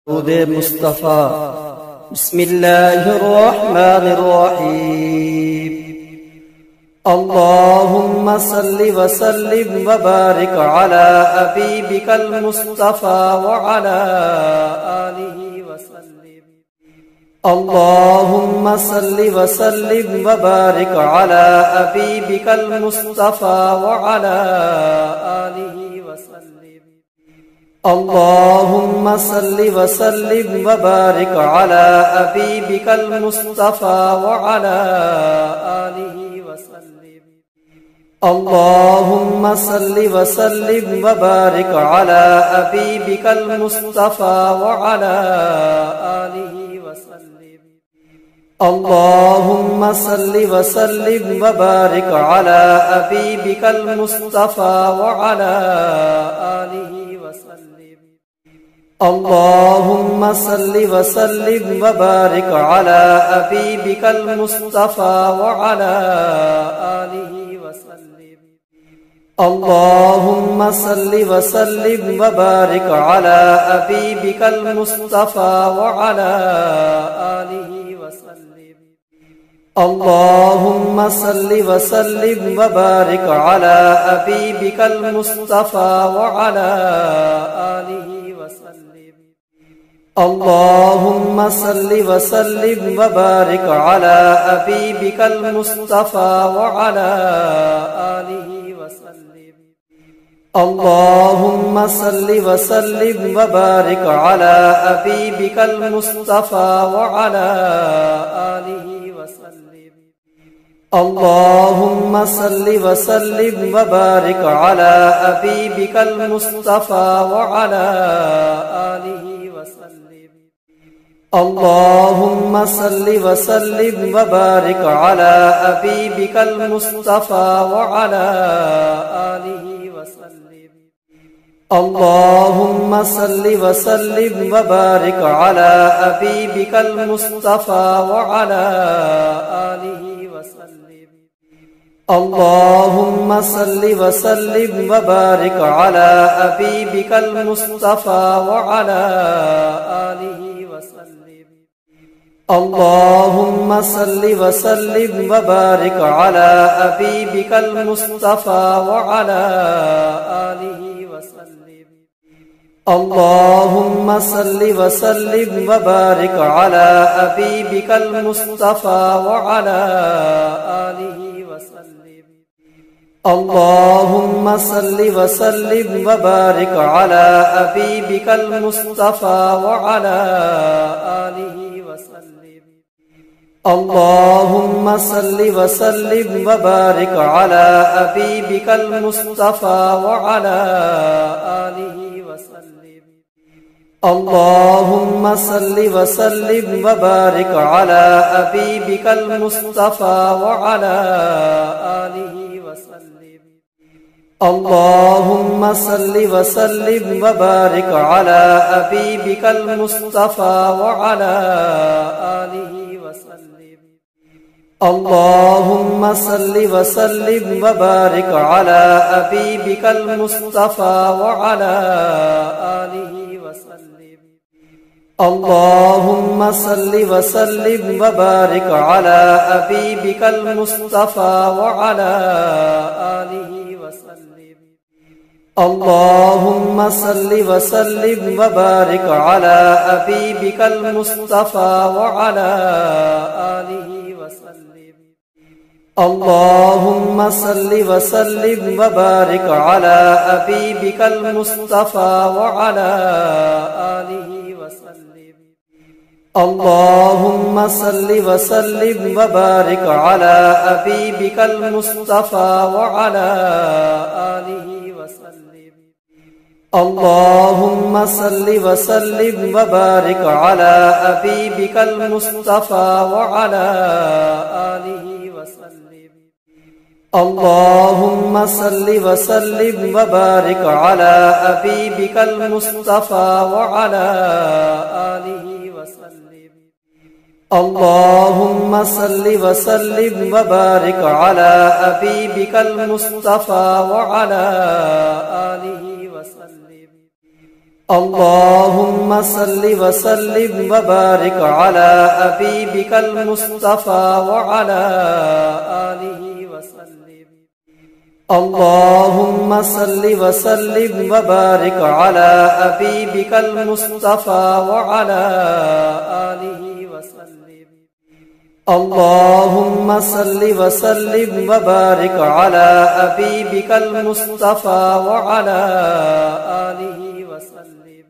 درود مصطفى بسم الله الرحمن الرحيم اللهم صل وسلم وبارك على حبيبك المصطفى وعلى آله وسلم اللهم صل وسلم وبارك على حبيبك المصطفى وعلى آله وسلم اللهم صل وسلم وبارك على حبيبك المصطفى وعلى آله وسلم اللهم صل وسلم وبارك على حبيبك المصطفى وعلى آله وسلم اللهم صل وسلم وبارك على حبيبك المصطفى وعلى آله وسلم اللهم صل وسلم وبارك على حبيبك المصطفى وعلى آله وسلم اللهم صل وسلم وبارك على حبيبك المصطفى وعلى آله وسلم اللهم صل وسلم وبارك على حبيبك المصطفى وعلى آله وسلم اللهم صل وسلم وبارك على حبيبك المصطفى وعلى آله وسلم اللهم صل وسلم وبارك على حبيبك المصطفى وعلى آله وسلم اللهم صل وسلم وبارك على حبيبك المصطفى وعلى آله وسلم اللهم صل وسلم وبارك على حبيبك المصطفى وعلى آله وسلم اللهم صل وسلم وبارك على حبيبك المصطفى وعلى آله وسلم اللهم صل وسلم وبارك على حبيبك المصطفى وعلى آله وسلم اللهم صل وسلم وبارك على حبيبك المصطفى وعلى آله وسلم اللهم صل وسلم وبارك على حبيبك المصطفى وعلى آله وسلم اللهم صل وسلم وبارك على حبيبك المصطفى وعلى آله وسلم اللهم صل وسلم وبارك على حبيبك المصطفى وعلى آله وسلم اللهم صل وسلم وبارك على حبيبك المصطفى وعلى آله وسلم اللهم صل وسلم وبارك على حبيبك المصطفى وعلى آله وسلم اللهم صل وسلم وبارك على حبيبك المصطفى وعلى آله وسلم اللهم صل وسلم وبارك على حبيبك المصطفى وعلى آله وسلم اللهم صل وسلم وبارك على حبيبك المصطفى وعلى آله وسلم اللهم صل وسلم وبارك على حبيبك المصطفى وعلى آله وسلم اللهم صل وسلم وبارك على حبيبك المصطفى وعلى آله وسلم اللهم صل وسلم وبارك على حبيبك المصطفى وعلى آله وسلم اللهم صل وسلم وبارك على حبيبك المصطفى وعلى آله وسلم اللهم صل وسلم وبارك على حبيبك المصطفى وعلى آله وسلم اللهم صل وسلم وبارك على حبيبك المصطفى وعلى آله وسلم. اللهم صل وسلم وبارك على حبيبك المصطفى وعلى آله وسلم. اللهم صل وسلم وبارك على حبيبك المصطفى وعلى آله وسلم.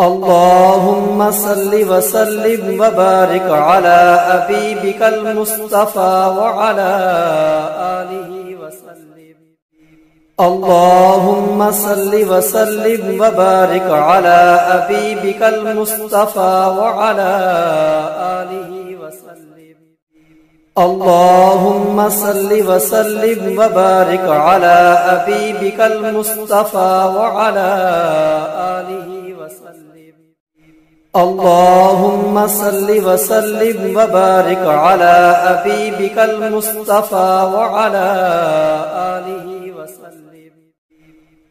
اللهم صل وسلم وبارك على حبيبك المصطفى وعلى آله وسلم. اللهم صل وسلم وبارك على حبيبك المصطفى وعلى آله وسلم. اللهم صل وسلم وبارك على حبيبك المصطفى وعلى آله وسلم. اللهم صل وسلم وبارك على حبيبك المصطفى وعلى آله وسلم.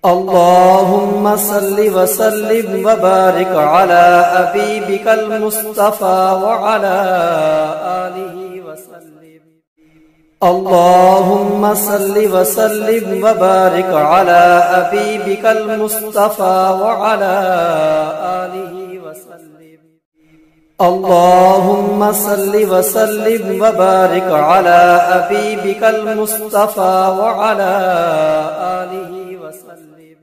اللهم صل وسلم وبارك على حبيبك المصطفى وعلى آله وسلم. اللهم صل وسلم وبارك على حبيبك المصطفى وعلى آله وسلم. اللهم صل وسلم وبارك على حبيبك المصطفى وعلى آله وسلم.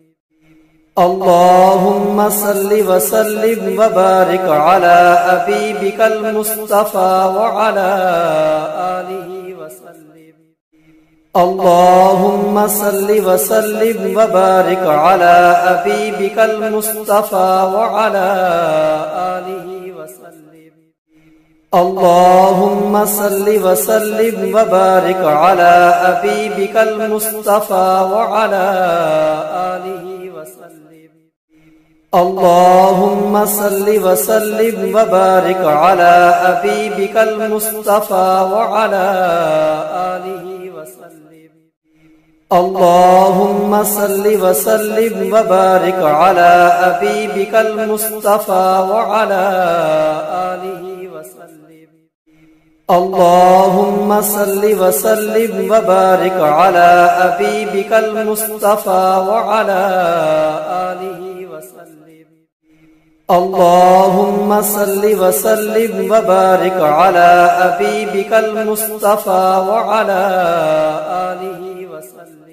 اللهم صل وسلم وبارك على حبيبك المصطفى وعلى آله وسلم. اللهم صل وسلم وبارك على حبيبك المصطفى وعلى آله وسلم. اللهم صل وسلم وبارك على حبيبك المصطفى وعلى آله وسلم. اللهم صل وسلم وبارك على حبيبك المصطفى وعلى آله وسلم. اللهم صل وسلم وبارك على حبيبك المصطفى وعلى آله وسلم. اللهم صل وسلم وبارك على حبيبك المصطفى وعلى آله وسلم. اللهم صل وسلم وبارك على حبيبك المصطفى وعلى آله وسلم.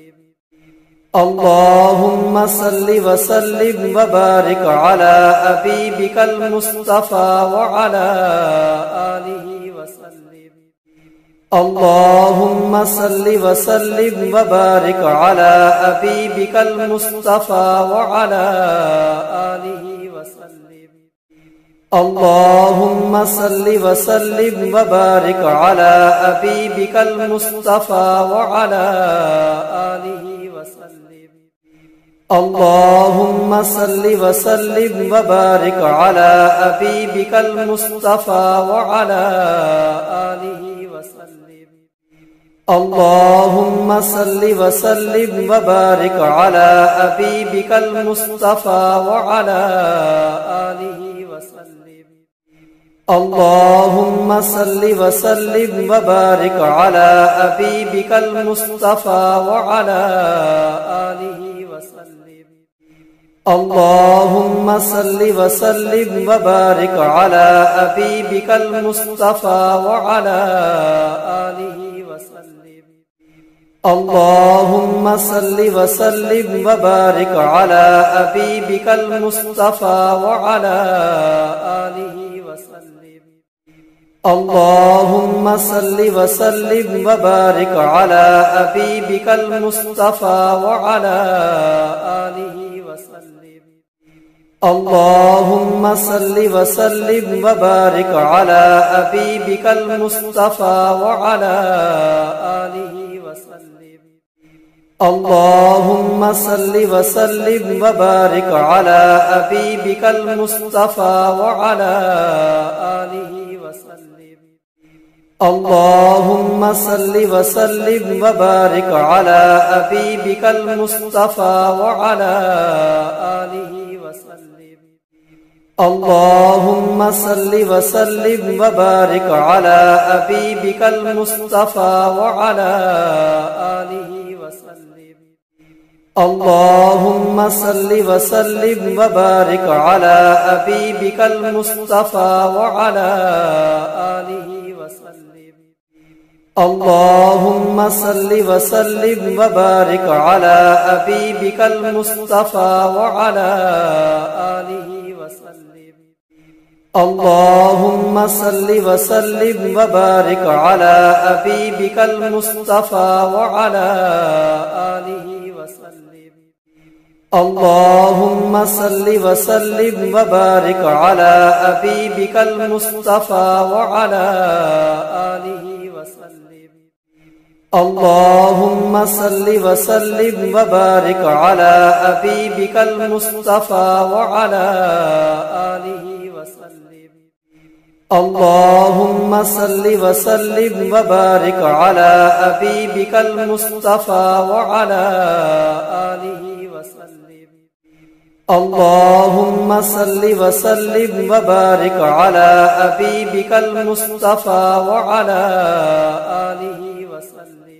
اللهم صل وسلم وبارك على حبيبك المصطفى وعلى آله وسلم. اللهم صل وسلم وبارك على حبيبك المصطفى وعلى آله وسلم. اللهم صل وسلم وبارك على حبيبك المصطفى وعلى آله وسلم. اللهم صل وسلم وبارك على حبيبك المصطفى وعلى آله وسلم. اللهم صل وسلم وبارك على حبيبك المصطفى وعلى آله وسلم. اللهم صل وسلم وبارك على حبيبك المصطفى وعلى آله وسلم. اللهم صل وسلم وبارك على حبيبك المصطفى وعلى آله وسلم. اللهم صل وسلم وبارك على حبيبك المصطفى وعلى آله وسلم. اللهم صل وسلم وبارك على حبيبك المصطفى وعلى آله وسلم. اللهم صل وسلم وبارك على حبيبك المصطفى وعلى آله وسلم. اللهم صل وسلم وبارك على حبيبك المصطفى وعلى آله وسلم. اللهم صل وسلم وبارك على حبيبك المصطفى وعلى آله وسلم. اللهم صل وسلم وبارك على حبيبك المصطفى وعلى آله وسلم. اللهم صل وسلم وبارك على حبيبك المصطفى وعلى آله وسلم. اللهم صل وسلم وبارك على حبيبك المصطفى وعلى آله وسلم. اللهم صل وسلم وبارك على حبيبك المصطفى وعلى آله وسلم. اللهم صل وسلم وبارك على حبيبك المصطفى وعلى آله وسلم. اللهم صل وسلم وبارك على حبيبك المصطفى وعلى آله وسلم. اللهم صل وسلم وبارك على حبيبك المصطفى وعلى آله وسلم. اللهم صل وسلم وبارك على حبيبك المصطفى وعلى آله وسلم.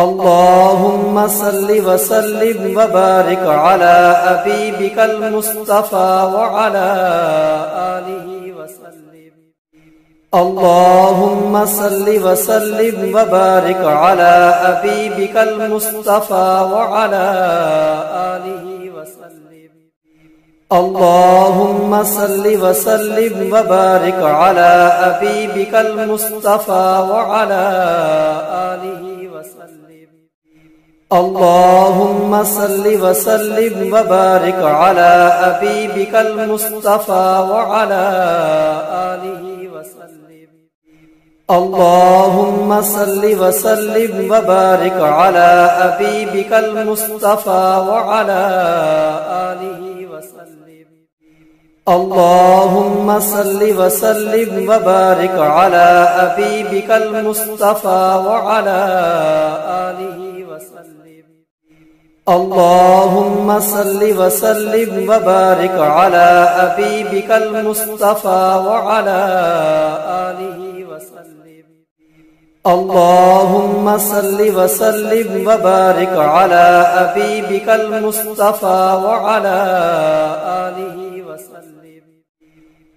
اللهم صل وسلم وبارك على حبيبك المصطفى وعلى آله وسلم. اللهم صل وسلم وبارك على حبيبك المصطفى وعلى آله وسلم. اللهم صل وسلم وبارك على حبيبك المصطفى وعلى آله وسلم. اللهم صل وسلم وبارك على حبيبك المصطفى وعلى آله وسلم. اللهم صل وسلم وبارك على حبيبك المصطفى وعلى آله وسلم. اللهم صل وسلم وبارك على حبيبك المصطفى وعلى آله وسلم. اللهم صل وسلم وبارك على حبيبك المصطفى وعلى آله وسلم. اللهم صل وسلم وبارك على حبيبك المصطفى وعلى آله وسلم.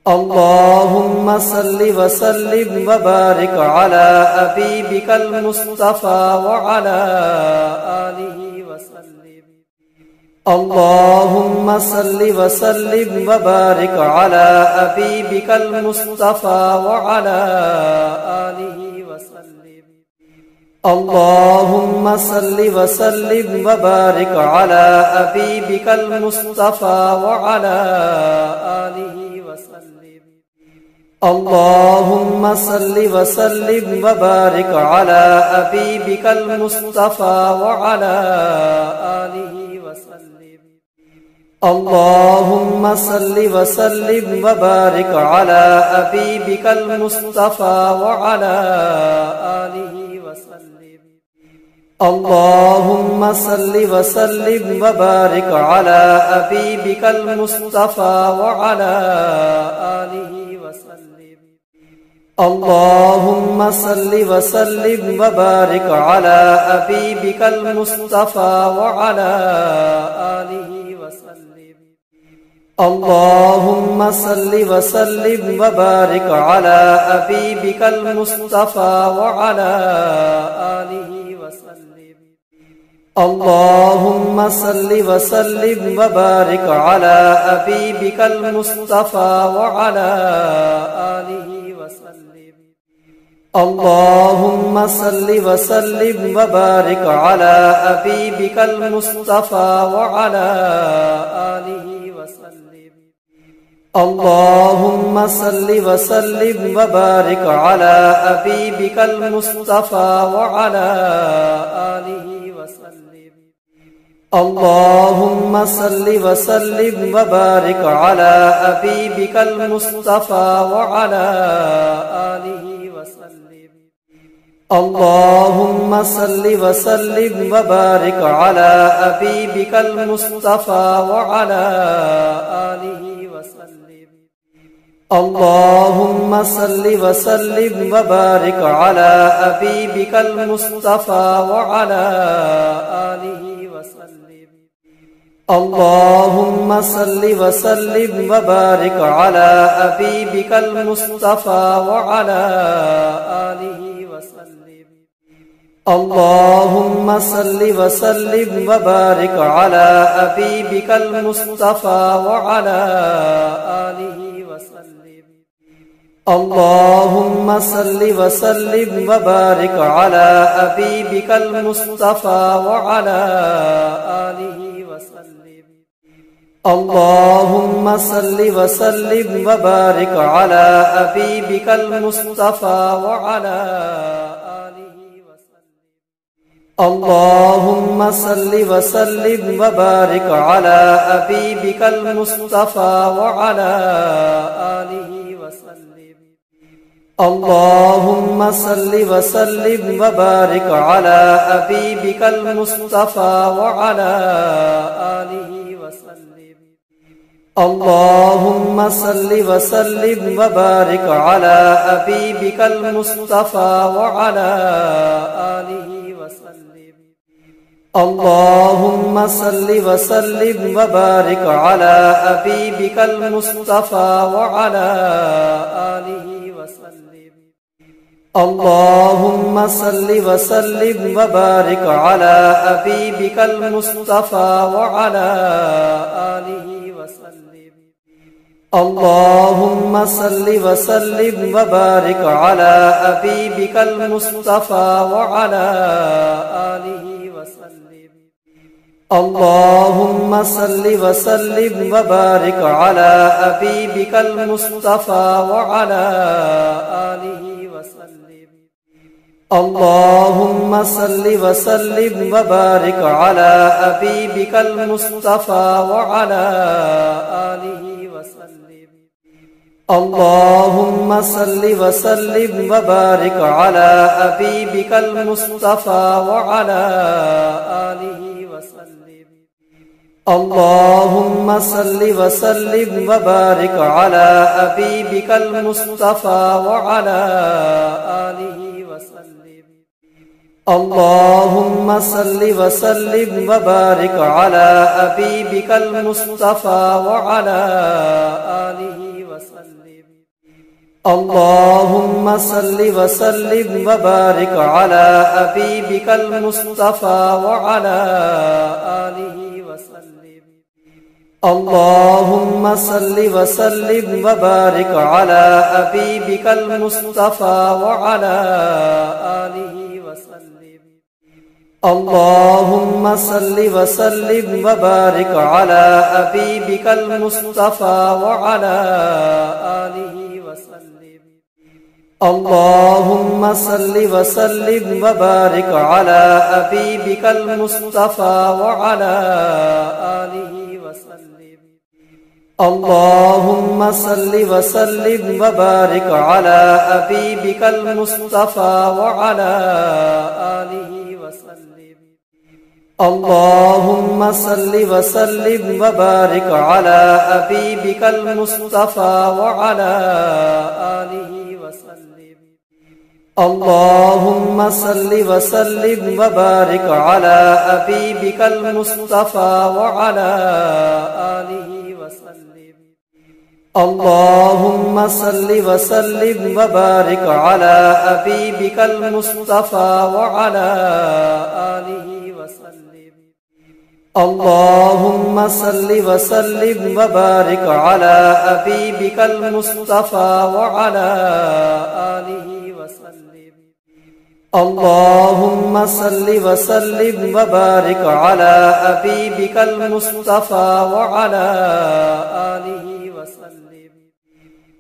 اللهم صل وسلم وبارك على حبيبك المصطفى وعلى آله وسلم. اللهم صل وسلم وبارك على حبيبك المصطفى وعلى آله وسلم. اللهم صل وسلم وبارك على حبيبك المصطفى وعلى آله وسلم. اللهم صل وسلم وبارك على حبيبك المصطفى وعلى آله وسلم. اللهم صل وسلم وبارك على حبيبك المصطفى وعلى آله وسلم. اللهم صل وسلم وبارك على حبيبك المصطفى وعلى آله وسلم. اللهم صل وسلم وبارك على حبيبك المصطفى وعلى آله وسلم. اللهم صل وسلم وبارك على حبيبك المصطفى وعلى آله وسلم. اللهم صل وسلم وبارك على حبيبك المصطفى وعلى آله وسلم. اللهم صل وسلم وبارك على حبيبك المصطفى وعلى آله وسلم. اللهم صل وسلم وبارك على حبيبك المصطفى وعلى آله وسلم. اللهم صل وسلم وبارك على حبيبك المصطفى وعلى آله وسلم. اللهم صل وسلم وبارك على حبيبك المصطفى وعلى آله وسلم. اللهم صل وسلم وبارك على حبيبك المصطفى وعلى آله وسلم. اللهم صل وسلم وبارك على حبيبك المصطفى وعلى آله وسلم. اللهم صل وسلم وبارك على حبيبك المصطفى وعلى آله وسلم. اللهم صل وسلم وبارك على حبيبك المصطفى وعلى آله وسلم. اللهم صل وسلم وبارك على حبيبك المصطفى وعلى آله وسلم. اللهم صل وسلم وبارك على حبيبك المصطفى وعلى آله وسلم. اللهم صل وسلم وبارك على حبيبك المصطفى وعلى آله وسلم. اللهم صل وسلم وبارك على حبيبك المصطفى وعلى آله وسلم. اللهم صل وسلم وبارك على حبيبك المصطفى وعلى آله وسلم. اللهم صل وسلم وبارك على حبيبك المصطفى وعلى آله وسلم. اللهم صل وسلم وبارك على حبيبك المصطفى وعلى آله وسلم. اللهم صل وسلم وبارك على حبيبك المصطفى وعلى آله وسلم. اللهم صل وسلم وبارك على حبيبك المصطفى وعلى آله وسلم. اللهم صل وسلم وبارك على حبيبك المصطفى وعلى آله وسلم. اللهم صل وسلم وبارك على حبيبك المصطفى وعلى آله وسلم. اللهم صل وسلم وبارك على حبيبك المصطفى وعلى آله وسلم. اللهم صل وسلم وبارك على حبيبك المصطفى وعلى آله وسلم. اللهم صل وسلم وبارك على حبيبك المصطفى وعلى آله وسلم. اللهم صل وسلم وبارك على حبيبك المصطفى وعلى آله وسلم. اللهم صل وسلم وبارك على حبيبك المصطفى وعلى آله وسلم. اللهم صل وسلم وبارك على حبيبك المصطفى وعلى آله وسلم. اللهم صل وسلم وبارك على حبيبك المصطفى وعلى آله وسلم. اللهم صل وسلم وبارك على حبيبك المصطفى وعلى آله وسلم. اللهم صل وسلم وبارك على حبيبك المصطفى وعلى آله وسلم. اللهم صل وسلم وبارك على حبيبك المصطفى وعلى آله وسلم. اللهم صل وسلم وبارك على حبيبك المصطفى وعلى آله وسلم.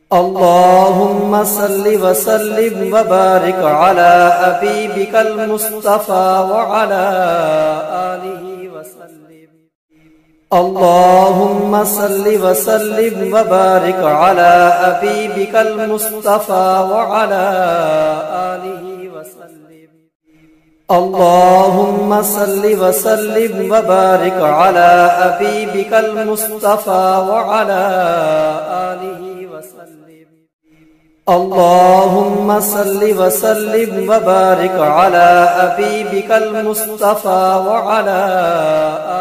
اللهم صل وسلم وبارك على حبيبك المصطفى وعلى آله وسلم. اللهم صل وسلم وبارك على حبيبك المصطفى وعلى آله وسلم. اللهم صل وسلم وبارك على حبيبك المصطفى وعلى آله وسلم. اللهم صل وسلم وبارك على حبيبك المصطفى وعلى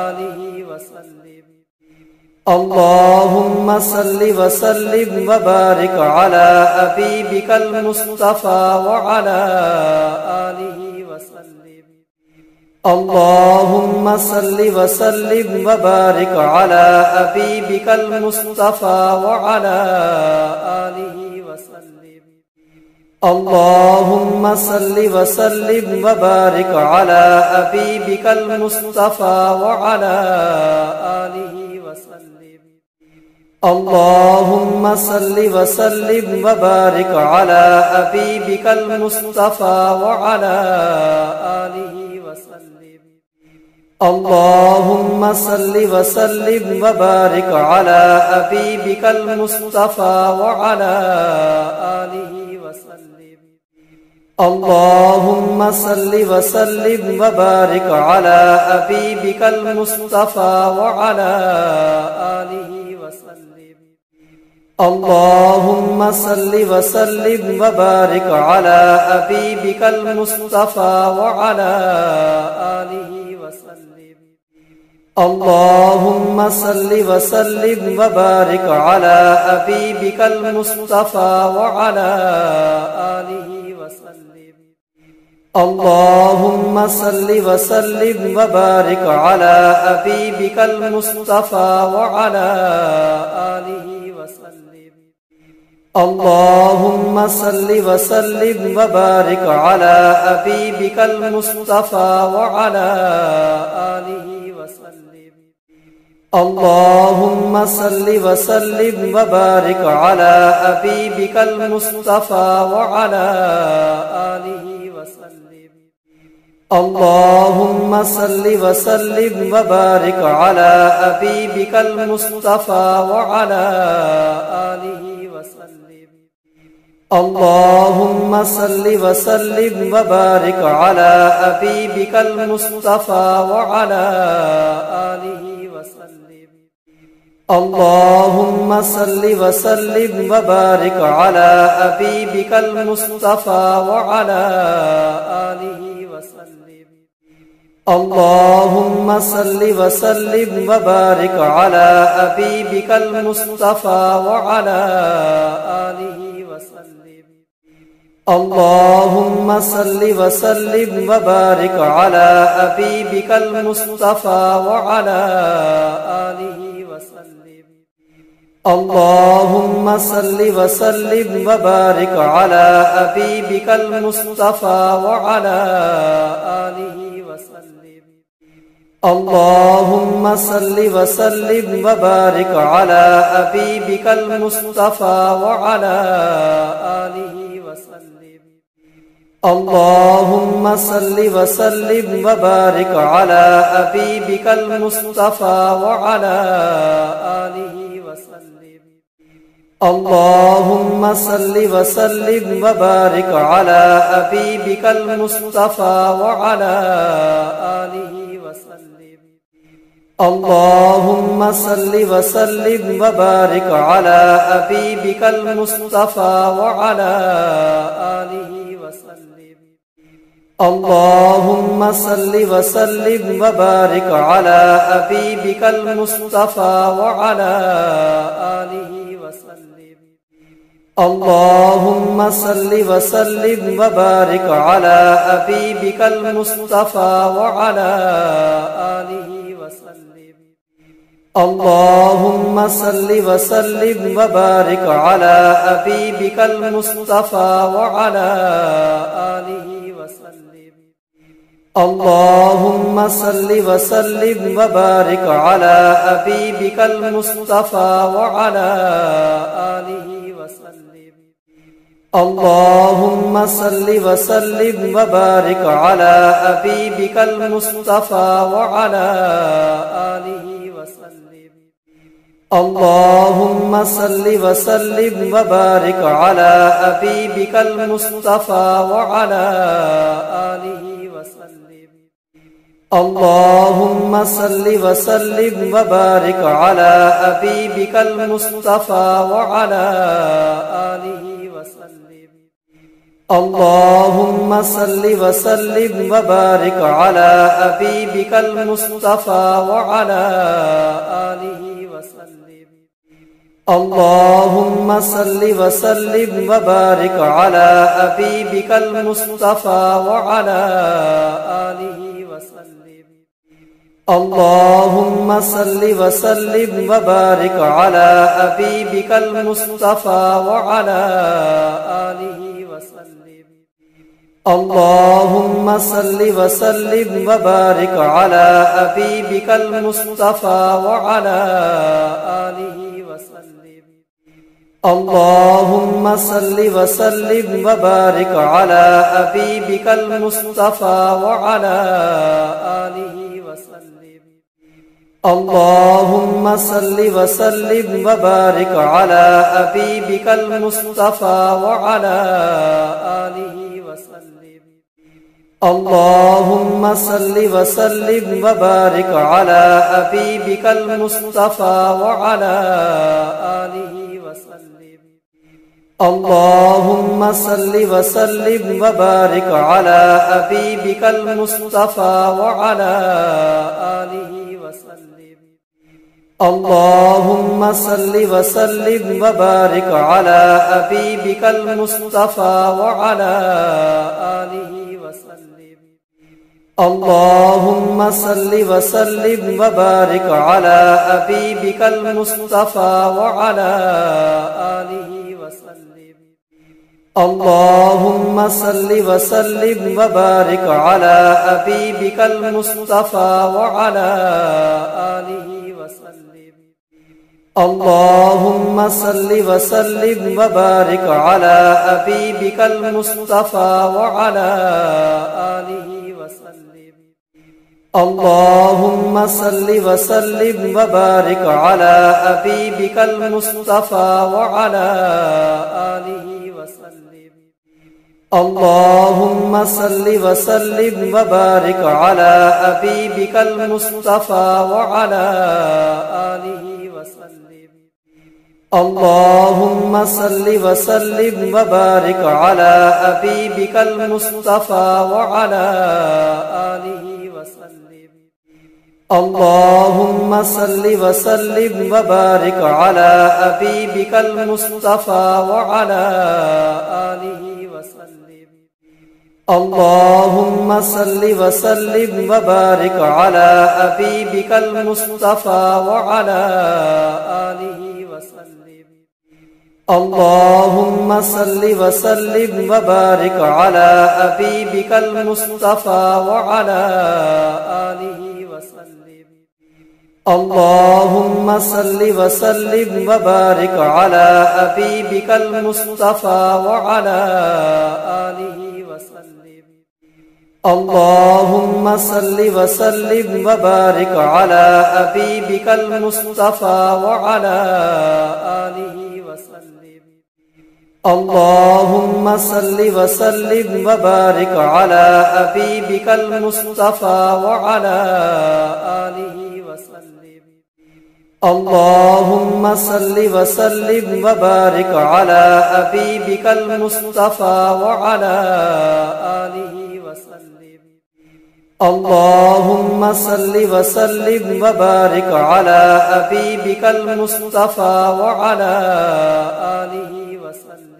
آله وسلم. اللهم صل وسلم وبارك على حبيبك المصطفى وعلى آله وسلم. اللهم صل وسلم وبارك على حبيبك المصطفى وعلى آله وسلم. اللهم صل وسلم وبارك على حبيبك المصطفى وعلى آله وسلم. اللهم صل وسلم وبارك على حبيبك المصطفى وعلى آله وسلم. اللهم صل وسلم وبارك على حبيبك المصطفى وعلى آله وسلم. اللهم صل وسلم وبارك على حبيبك المصطفى وعلى آله وسلم. اللهم صل وسلم وبارك على حبيبك المصطفى وعلى آله وسلم. اللهم صل وسلم وبارك على حبيبك المصطفى وعلى آله وسلم. اللهم صل وسلم وبارك على حبيبك المصطفى وعلى آله وسلم. اللهم صل وسلم وبارك على حبيبك المصطفى وعلى آله وسلم. اللهم صل وسلم وبارك على حبيبك المصطفى وعلى آله وسلم. اللهم صل وسلم وبارك على حبيبك المصطفى وعلى آله وسلم. اللهم صل وسلم وبارك على حبيبك المصطفى وعلى آله وسلم. اللهم صل وسلم وبارك على حبيبك المصطفى وعلى آله وسلم. اللهم صل وسلم وبارك على حبيبك المصطفى وعلى آله وسلم. اللهم صل وسلم وبارك على حبيبك المصطفى وعلى آله وسلم. اللهم صل وسلم وبارك على حبيبك المصطفى وعلى آله وسلم. اللهم صل وسلم وبارك على حبيبك المصطفى وعلى آله وسلم. اللهم صل وسلم وبارك على حبيبك المصطفى وعلى آله وسلم. اللهم صل وسلم وبارك على حبيبك المصطفى وعلى آله وسلم. اللهم صل وسلم وبارك على حبيبك المصطفى وعلى آله وسلم. اللهم صل وسلم وبارك على حبيبك المصطفى وعلى آله وسلم. اللهم صل وسلم وبارك على حبيبك المصطفى وعلى آله وسلم. اللهم صل وسلم وبارك على حبيبك المصطفى وعلى آله وسلم. اللهم صل وسلم وبارك على حبيبك المصطفى وعلى آله وسلم. اللهم صل وسلم وبارك على حبيبك المصطفى وعلى آله وسلم. اللهم صل وسلم وبارك على حبيبك المصطفى وعلى آله وسلم. اللهم صل وسلم وبارك على حبيبك المصطفى وعلى آله وسلم. اللهم صل وسلم وبارك على حبيبك المصطفى وعلى آله وسلم. اللهم صل وسلم وبارك على حبيبك المصطفى وعلى آله وسلم. اللهم صل وسلم وبارك على حبيبك المصطفى وعلى آله وسلم. اللهم صل وسلم وبارك على حبيبك المصطفى وعلى آله وسلم. اللهم صل وسلم وبارك على حبيبك المصطفى وعلى آله وسلم. اللهم صل وسلم وبارك على حبيبك المصطفى وعلى آله وسلم. اللهم صل وسلم وبارك على حبيبك المصطفى وعلى آله وسلم. اللهم صل وسلم وبارك على حبيبك المصطفى وعلى آله وسلم. اللهم صل وسلم وبارك على حبيبك المصطفى وعلى آله وسلم. اللهم صل وسلم وبارك على حبيبك المصطفى وعلى آله وسلم. اللهم صل وسلم وبارك على حبيبك المصطفى وعلى آله وسلم. اللهم صل وسلم وبارك على حبيبك المصطفى وعلى آله وسلم. اللهم صل وسلم وبارك على حبيبك المصطفى وعلى آله وسلم. اللهم صل وسلم وبارك على حبيبك المصطفى وعلى آله وسلم. اللهم صل وسلم وبارك على حبيبك المصطفى وعلى آله وسلم. اللهم صل وسلم وبارك على حبيبك المصطفى وعلى آله وسلم. اللهم صل وسلم وبارك على حبيبك المصطفى وعلى آله وسلم. اللهم صل وسلم وبارك على حبيبك المصطفى وعلى آله وسلم. اللهم صل وسلم وبارك على حبيبك المصطفى وعلى آله وسلم. اللهم صل وسلم وبارك على حبيبك المصطفى وعلى آله وسلم. اللهم صل وسلم وبارك على حبيبك المصطفى وعلى آله وسلم. اللهم صل وسلم وبارك على حبيبك المصطفى وعلى آله وسلم. اللهم صل وسلم وبارك على حبيبك المصطفى وعلى آله وسلم.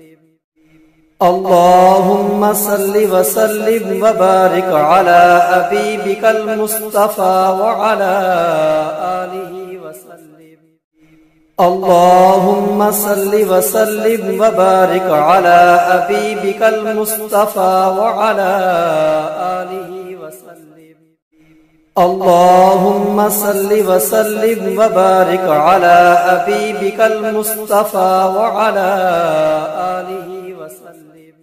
اللهم صل وسلم وبارك على حبيبك المصطفى وعلى آله وسلم. اللهم صل وسلم وبارك على حبيبك المصطفى وعلى آله وسلم. اللهم صل وسلم وبارك على حبيبك المصطفى وعلى آله وسلم.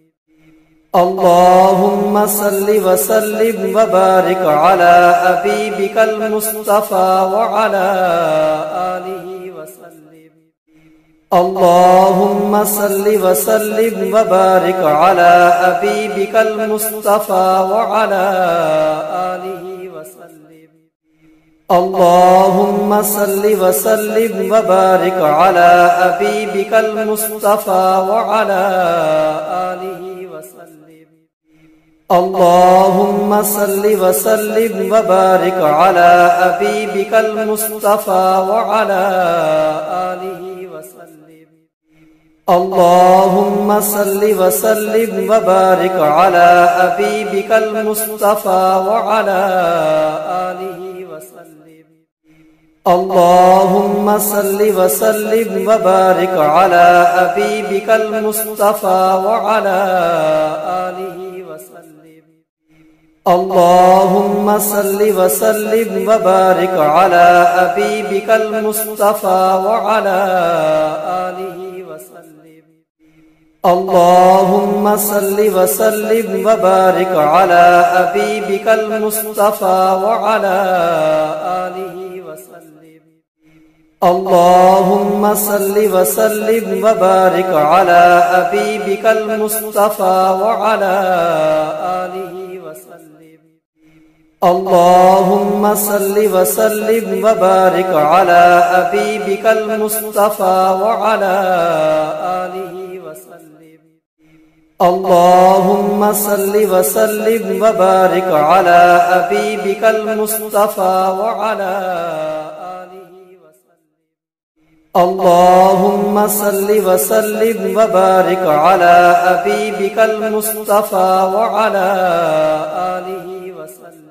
اللهم صل وسلم وبارك على حبيبك المصطفى وعلى آله وسلم. اللهم صل وسلم وبارك على حبيبك المصطفى وعلى آله وسلم. اللهم صل وسلم وبارك على حبيبك المصطفى وعلى آله وسلم. اللهم صل وسلم وبارك على حبيبك المصطفى وعلى آله وسلم. اللهم صل وسلم وبارك على حبيبك المصطفى وعلى آله وسلم. اللهم صل وسلم وبارك على حبيبك المصطفى وعلى آله وسلم. اللهم صل وسلم وبارك على حبيبك المصطفى وعلى آله وسلم. اللهم صل وسلم وبارك على حبيبك المصطفى وعلى آله وسلم. اللهم صل وسلم وبارك على حبيبك المصطفى وعلى آله وسلم. اللهم صل وسلم وبارك على حبيبك المصطفى وعلى آله وسلم. اللهم صل وسلم وبارك على حبيبك المصطفى وعلى آله وسلم. اللهم صل وسلم وبارك على حبيبك المصطفى وعلى آله وسلم.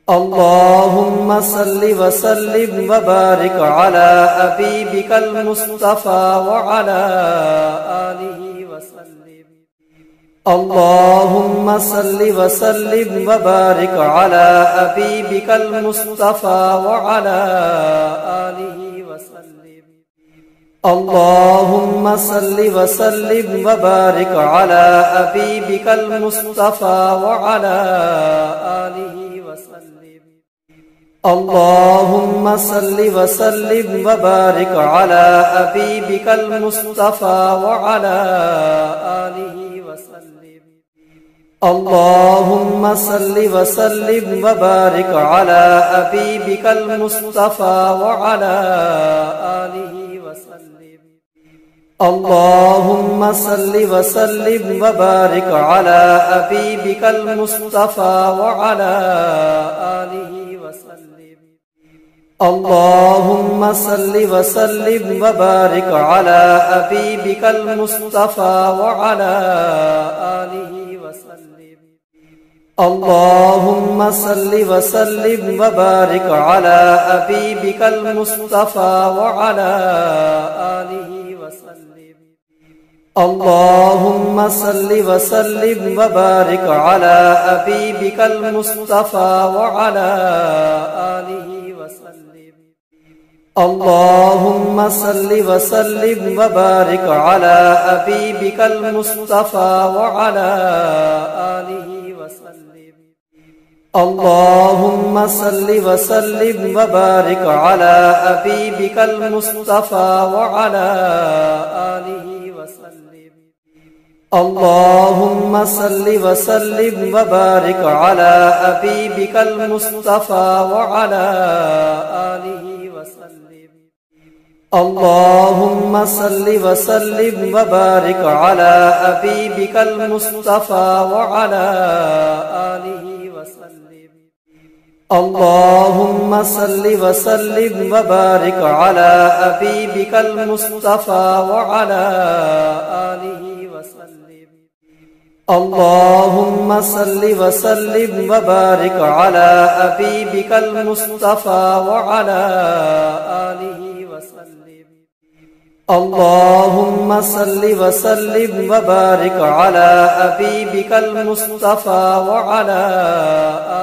اللهم صل وسلم وبارك على حبيبك المصطفى وعلى آله وسلم. اللهم صل وسلم وبارك على حبيبك المصطفى وعلى آله وسلم. اللهم صل وسلم وبارك على حبيبك المصطفى وعلى آله وسلم. اللهم صل وسلم وبارك على حبيبك المصطفى وعلى آله وسلم. اللهم صل وسلم وبارك على حبيبك المصطفى وعلى آله وسلم. اللهم صل وسلم وبارك على حبيبك المصطفى وعلى آله وسلم. اللهم صل وسلم وبارك على حبيبك المصطفى وعلى آله وسلم. اللهم صل وسلم وبارك على حبيبك المصطفى وعلى آله وسلم. اللهم صل وسلم وبارك على حبيبك المصطفى وعلى آله وسلم. اللهم صل وسلم وبارك على حبيبك المصطفى وعلى آله وسلم. اللهم صل وسلم وبارك على حبيبك المصطفى وعلى آله وسلم. اللهم صل وسلم وبارك على حبيبك المصطفى وعلى آله وسلم. اللهم صل وسلم وبارك على حبيبك المصطفى وعلى آله وسلم. اللهم صل وسلم وبارك على حبيبك المصطفى وعلى آله وسلم. اللهم صل وسلم وبارك على حبيبك المصطفى وعلى آله وسلم. اللهم صل وسلم وبارك على حبيبك المصطفى وعلى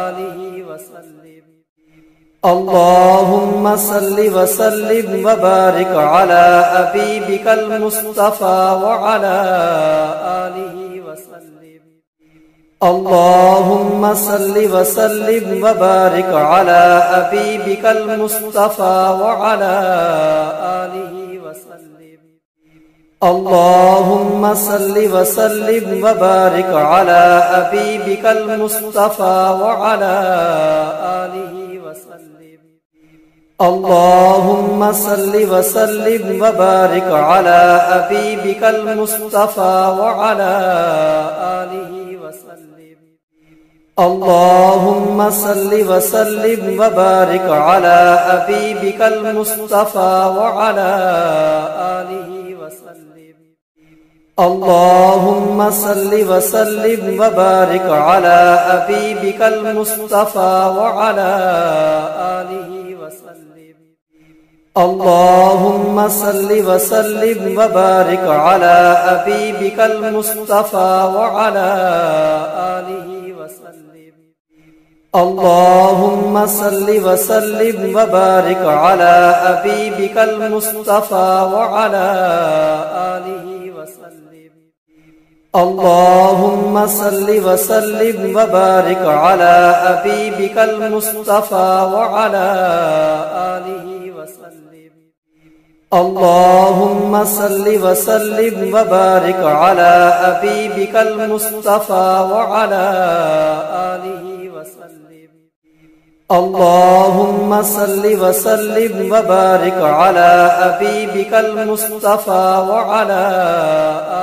آله وسلم. اللهم صل وسلم وبارك على حبيبك المصطفى وعلى آله وسلم. اللهم صل وسلم وبارك على حبيبك المصطفى وعلى آله وسلم. اللهم صل وسلم وبارك على حبيبك المصطفى وعلى آله وسلم. اللهم صل وسلم وبارك على حبيبك المصطفى وعلى آله وسلم. اللهم صل وسلم وبارك على حبيبك المصطفى وعلى آله وسلم. اللهم صل وسلم وبارك على حبيبك المصطفى وعلى آله وسلم. اللهم صل وسلم وبارك على حبيبك المصطفى وعلى آله وسلم. اللهم صل وسلم وبارك على حبيبك المصطفى وعلى آله وسلم. اللهم صل وسلم وبارك على حبيبك المصطفى وعلى آله وسلم. اللهم صل وسلم وبارك على حبيبك المصطفى وعلى آله وسلم. اللهم صل وسلم وبارك على حبيبك المصطفى وعلى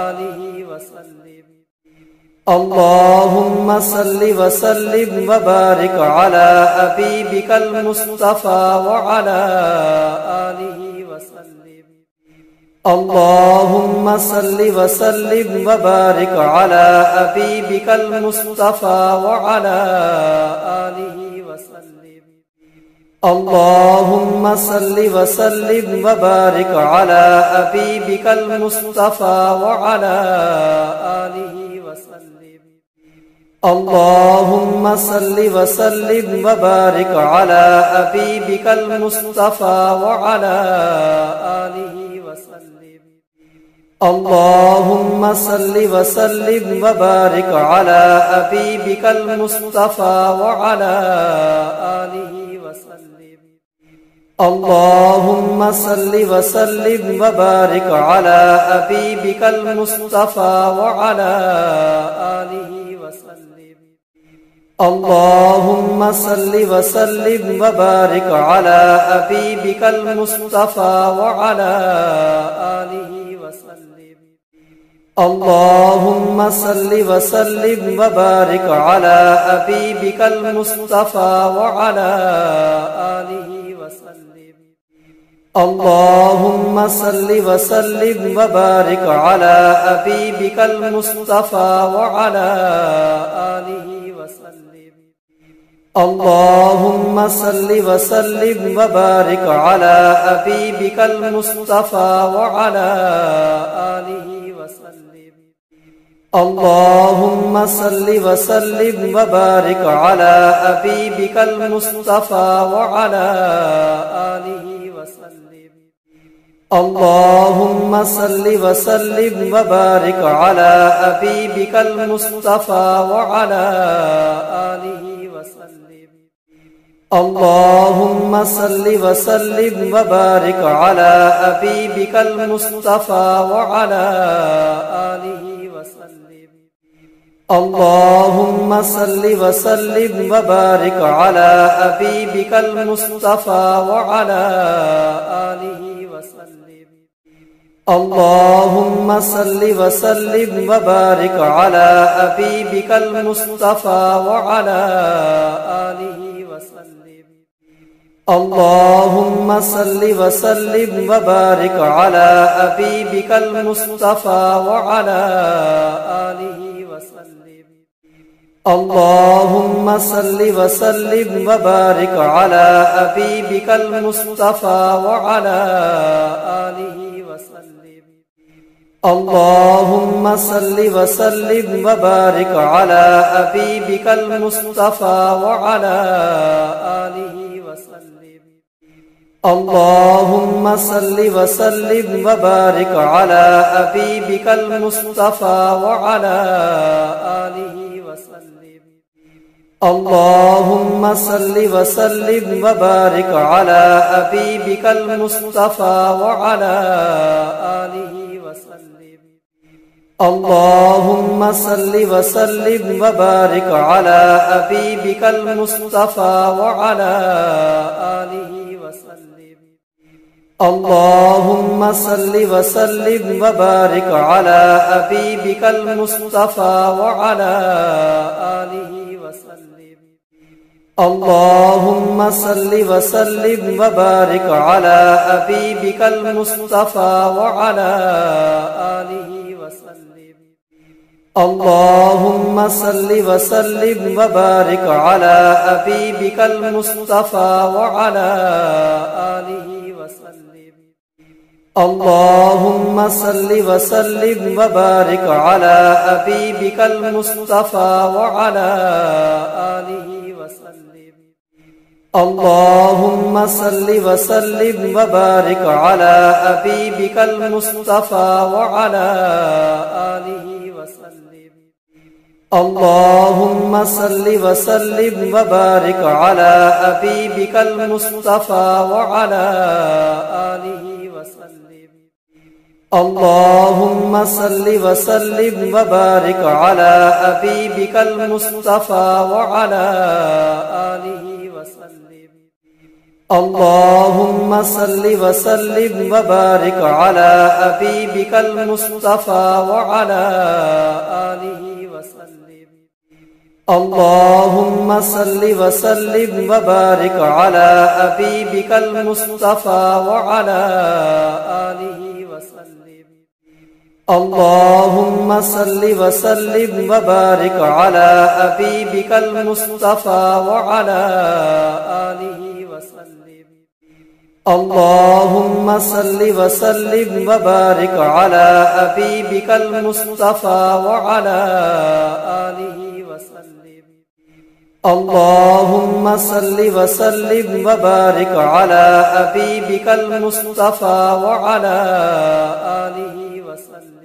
آله وسلم. اللهم صل وسلم وبارك على حبيبك المصطفى وعلى آله وسلم. اللهم صل وسلم وبارك على حبيبك المصطفى وعلى آله وسلم. اللهم صل وسلم وبارك على حبيبك المصطفى وعلى آله وسلم. اللهم صل وسلم وبارك على حبيبك المصطفى وعلى آله وسلم. اللهم صل وسلم وبارك على حبيبك المصطفى وعلى آله وسلم. اللهم صل وسلم وبارك على حبيبك المصطفى وعلى آله وسلم. اللهم صل وسلم وبارك على حبيبك المصطفى وعلى آله وسلم. اللهم صل وسلم وبارك على حبيبك المصطفى وعلى آله وسلم. اللهم صل وسلم وبارك على حبيبك المصطفى وعلى آله وسلم. اللهم صل وسلم وبارك على حبيبك المصطفى وعلى آله وسلم. اللهم صل وسلم وبارك على حبيبك المصطفى وعلى آله وسلم. اللهم صل وسلم وبارك على حبيبك المصطفى وعلى آله وسلم. اللهم صل وسلم وبارك على حبيبك المصطفى وعلى آله وسلم. اللهم صل وسلم وبارك على حبيبك المصطفى وعلى آله وسلم. اللهم صل وسلم وبارك على حبيبك المصطفى وعلى آله وسلم. اللهم صل وسلم وبارك على حبيبك المصطفى وعلى آله وسلم. اللهم صل وسلم وبارك على حبيبك المصطفى وعلى آله وسلم. اللهم صل وسلم وبارك على حبيبك المصطفى وعلى آله وسلم. اللهم صل وسلم وبارك على حبيبك المصطفى وعلى آله وسلم. اللهم صل وسلم وبارك على حبيبك المصطفى وعلى آله وسلم. اللهم صل وسلم وبارك على حبيبك المصطفى وعلى آله وسلم. اللهم صل وسلم وبارك على حبيبك المصطفى وعلى آله وسلم. اللهم صل وسلم وبارك على حبيبك المصطفى وعلى آله وسلم. اللهم صل وسلم وبارك على حبيبك المصطفى وعلى آله وسلم. اللهم صل وسلم وبارك على حبيبك المصطفى وعلى آله وسلم. اللهم صل وسلم وبارك على حبيبك المصطفى وعلى آله وسلم. اللهم صل وسلم وبارك على حبيبك المصطفى وعلى آله وسلم. اللهم صل وسلم وبارك على حبيبك المصطفى وعلى آله وسلم. اللهم صل وسلم وبارك على حبيبك المصطفى وعلى آله وسلم. اللهم صل وسلم وبارك على حبيبك المصطفى وعلى آله وسلم. اللهم صل وسلم وبارك على حبيبك المصطفى وعلى آله وسلم. اللهم صل وسلم وبارك على حبيبك المصطفى وعلى آله وسلم. اللهم صل وسلم وبارك على حبيبك المصطفى وعلى آله وسلم.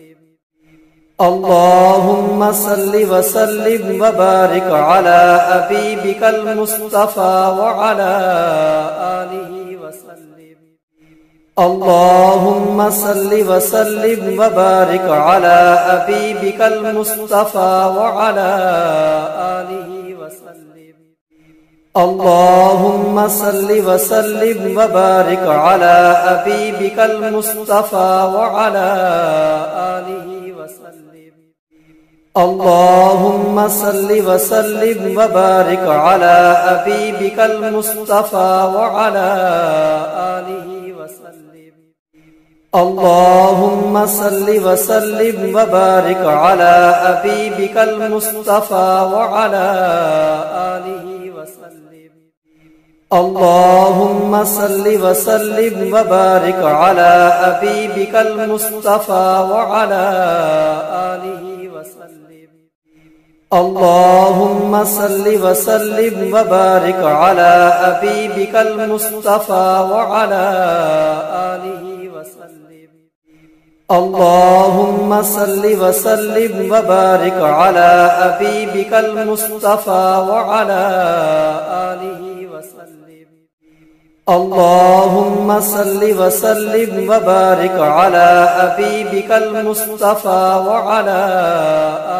اللهم صل وسلم وبارك على حبيبك المصطفى وعلى آله وسلم. اللهم صل وسلم وبارك على حبيبك المصطفى وعلى آله وسلم. اللهم صل وسلم وبارك على حبيبك المصطفى وعلى آله وسلم. اللهم صل وسلم وبارك على حبيبك المصطفى وعلى آله وسلم. اللهم صل وسلم وبارك على حبيبك المصطفى وعلى آله وسلم. اللهم صل وسلم وبارك على حبيبك المصطفى وعلى آله وسلم. اللهم صل وسلم وبارك على حبيبك المصطفى وعلى آله وسلم. اللهم صل وسلم وبارك على حبيبك المصطفى وعلى آله وسلم. اللهم صل وسلم وبارك على حبيبك المصطفى وعلى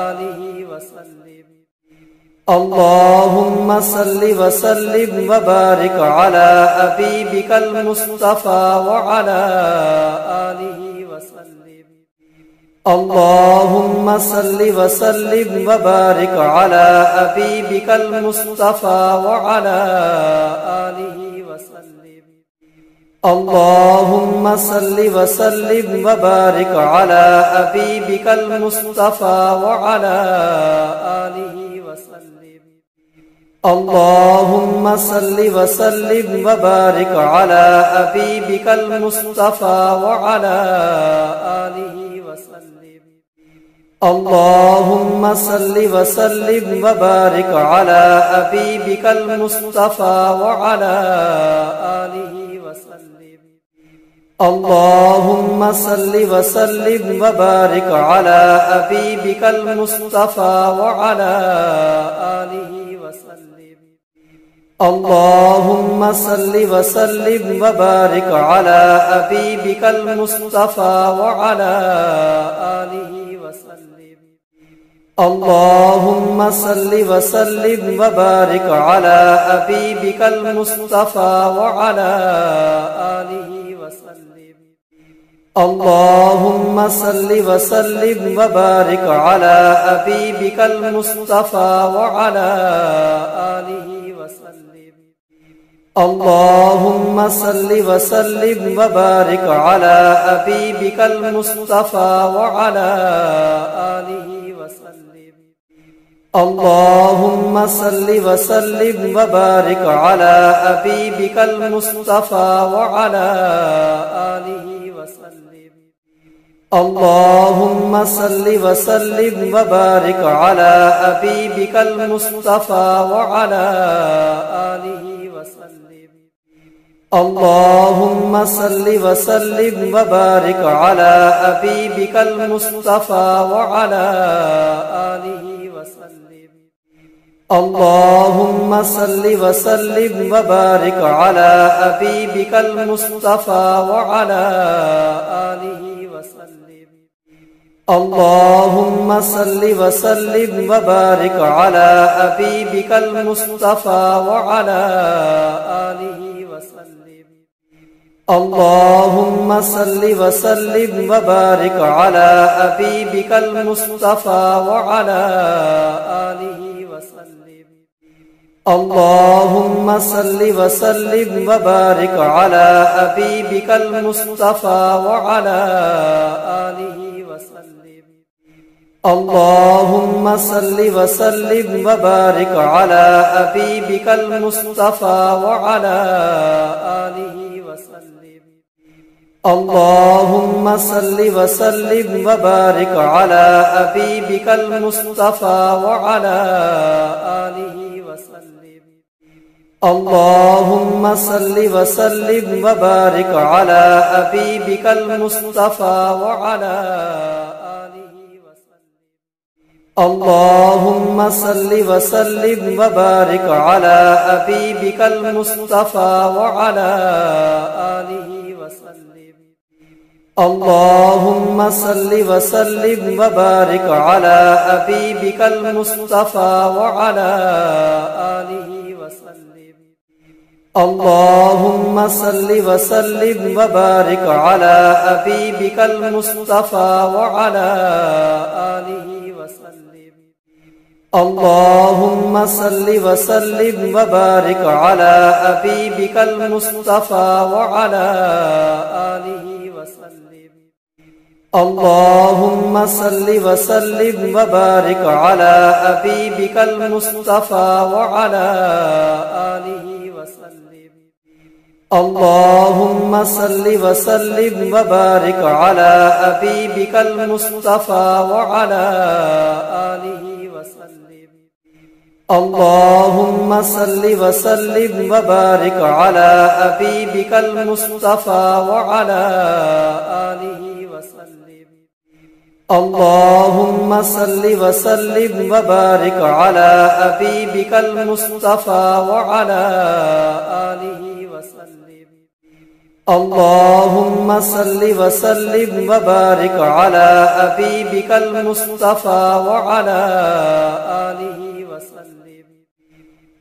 آله وسلم. اللهم صل وسلم وبارك على حبيبك المصطفى وعلى آله وسلم. اللهم صل وسلم وبارك على حبيبك المصطفى وعلى آله وسلم. اللهم صل وسلم وبارك على حبيبك المصطفى وعلى آله وسلم. اللهم صل وسلم وبارك على حبيبك المصطفى وعلى آله وسلم. اللهم صل وسلم وبارك على حبيبك المصطفى وعلى آله وسلم. اللهم صل وسلم وبارك على حبيبك المصطفى وعلى آله وسلم. اللهم صل وسلم وبارك على حبيبك المصطفى وعلى آله وسلم. اللهم صل وسلم وبارك على حبيبك المصطفى وعلى آله وسلم. اللهم صل وسلم وبارك على حبيبك المصطفى وعلى آله وسلم. اللهم صل وسلم وبارك على حبيبك المصطفى وعلى آله وسلم. اللهم صل وسلم وبارك على حبيبك المصطفى وعلى آله وسلم. اللهم صل وسلم وبارك على حبيبك المصطفى وعلى آله وسلم. اللهم صل وسلم وبارك على حبيبك المصطفى وعلى آله وسلم. اللهم صل وسلم وبارك على حبيبك المصطفى وعلى آله وسلم. اللهم صل وسلم وبارك على حبيبك المصطفى وعلى آله وسلم. اللهم صل وسلم وبارك على حبيبك المصطفى وعلى آله وسلم. اللهم صل وسلم وبارك على حبيبك المصطفى وعلى آله وسلم. اللهم صل وسلم وبارك على حبيبك المصطفى وعلى آله وسلم. اللهم صل وسلم وبارك على حبيبك المصطفى وعلى آله وسلم. اللهم صل وسلم وبارك على حبيبك المصطفى وعلى آله وسلم. اللهم صل وسلم وبارك على حبيبك المصطفى وعلى آله وسلم. اللهم صل وسلم وبارك على حبيبك المصطفى وعلى آله وسلم. اللهم صل وسلم وبارك على حبيبك المصطفى وعلى آله وسلم. اللهم صل وسلم وبارك على حبيبك المصطفى وعلى آله وسلم. اللهم صل وسلم وبارك على حبيبك المصطفى وعلى آله وسلم. اللهم صل وسلم وبارك على حبيبك المصطفى وعلى آله وسلم. اللهم صل وسلم وبارك على حبيبك المصطفى وعلى آله وسلم. اللهم صل وسلم وبارك على حبيبك المصطفى وعلى آله وسلم. اللهم صل وسلم وبارك على حبيبك المصطفى وعلى آله وسلم.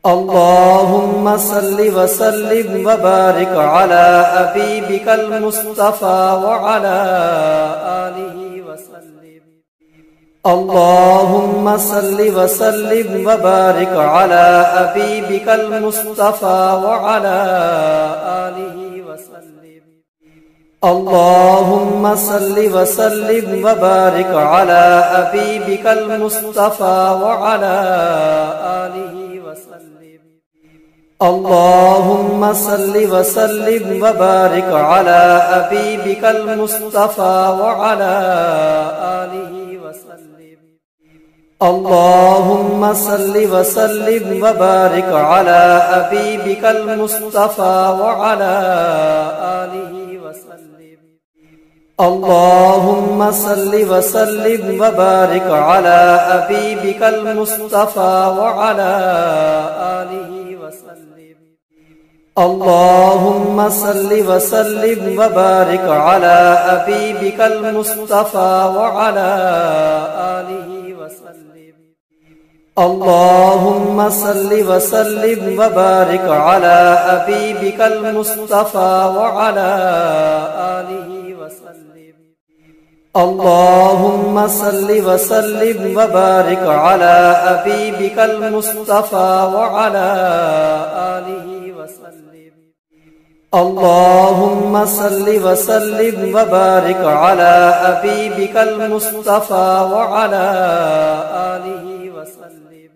اللهم صل وسلم وبارك على حبيبك المصطفى وعلى آله وسلم. اللهم صل وسلم وبارك على حبيبك المصطفى وعلى آله وسلم. اللهم صل وسلم وبارك على حبيبك المصطفى وعلى آله وسلم. اللهم صل وسلم وبارك على حبيبك المصطفى وعلى آله وسلم. اللهم صل وسلم وبارك على حبيبك المصطفى وعلى آله وسلم. اللهم صل وسلم وبارك على حبيبك المصطفى وعلى آله وسلم. اللهم صل وسلم وبارك على حبيبك المصطفى وعلى آله وسلم. اللهم صل وسلم وبارك على حبيبك المصطفى وعلى آله وسلم. اللهم صل وسلم وبارك على حبيبك المصطفى وعلى آله وسلم. اللهم صل وسلم وبارك على حبيبك المصطفى وعلى آله وسلم.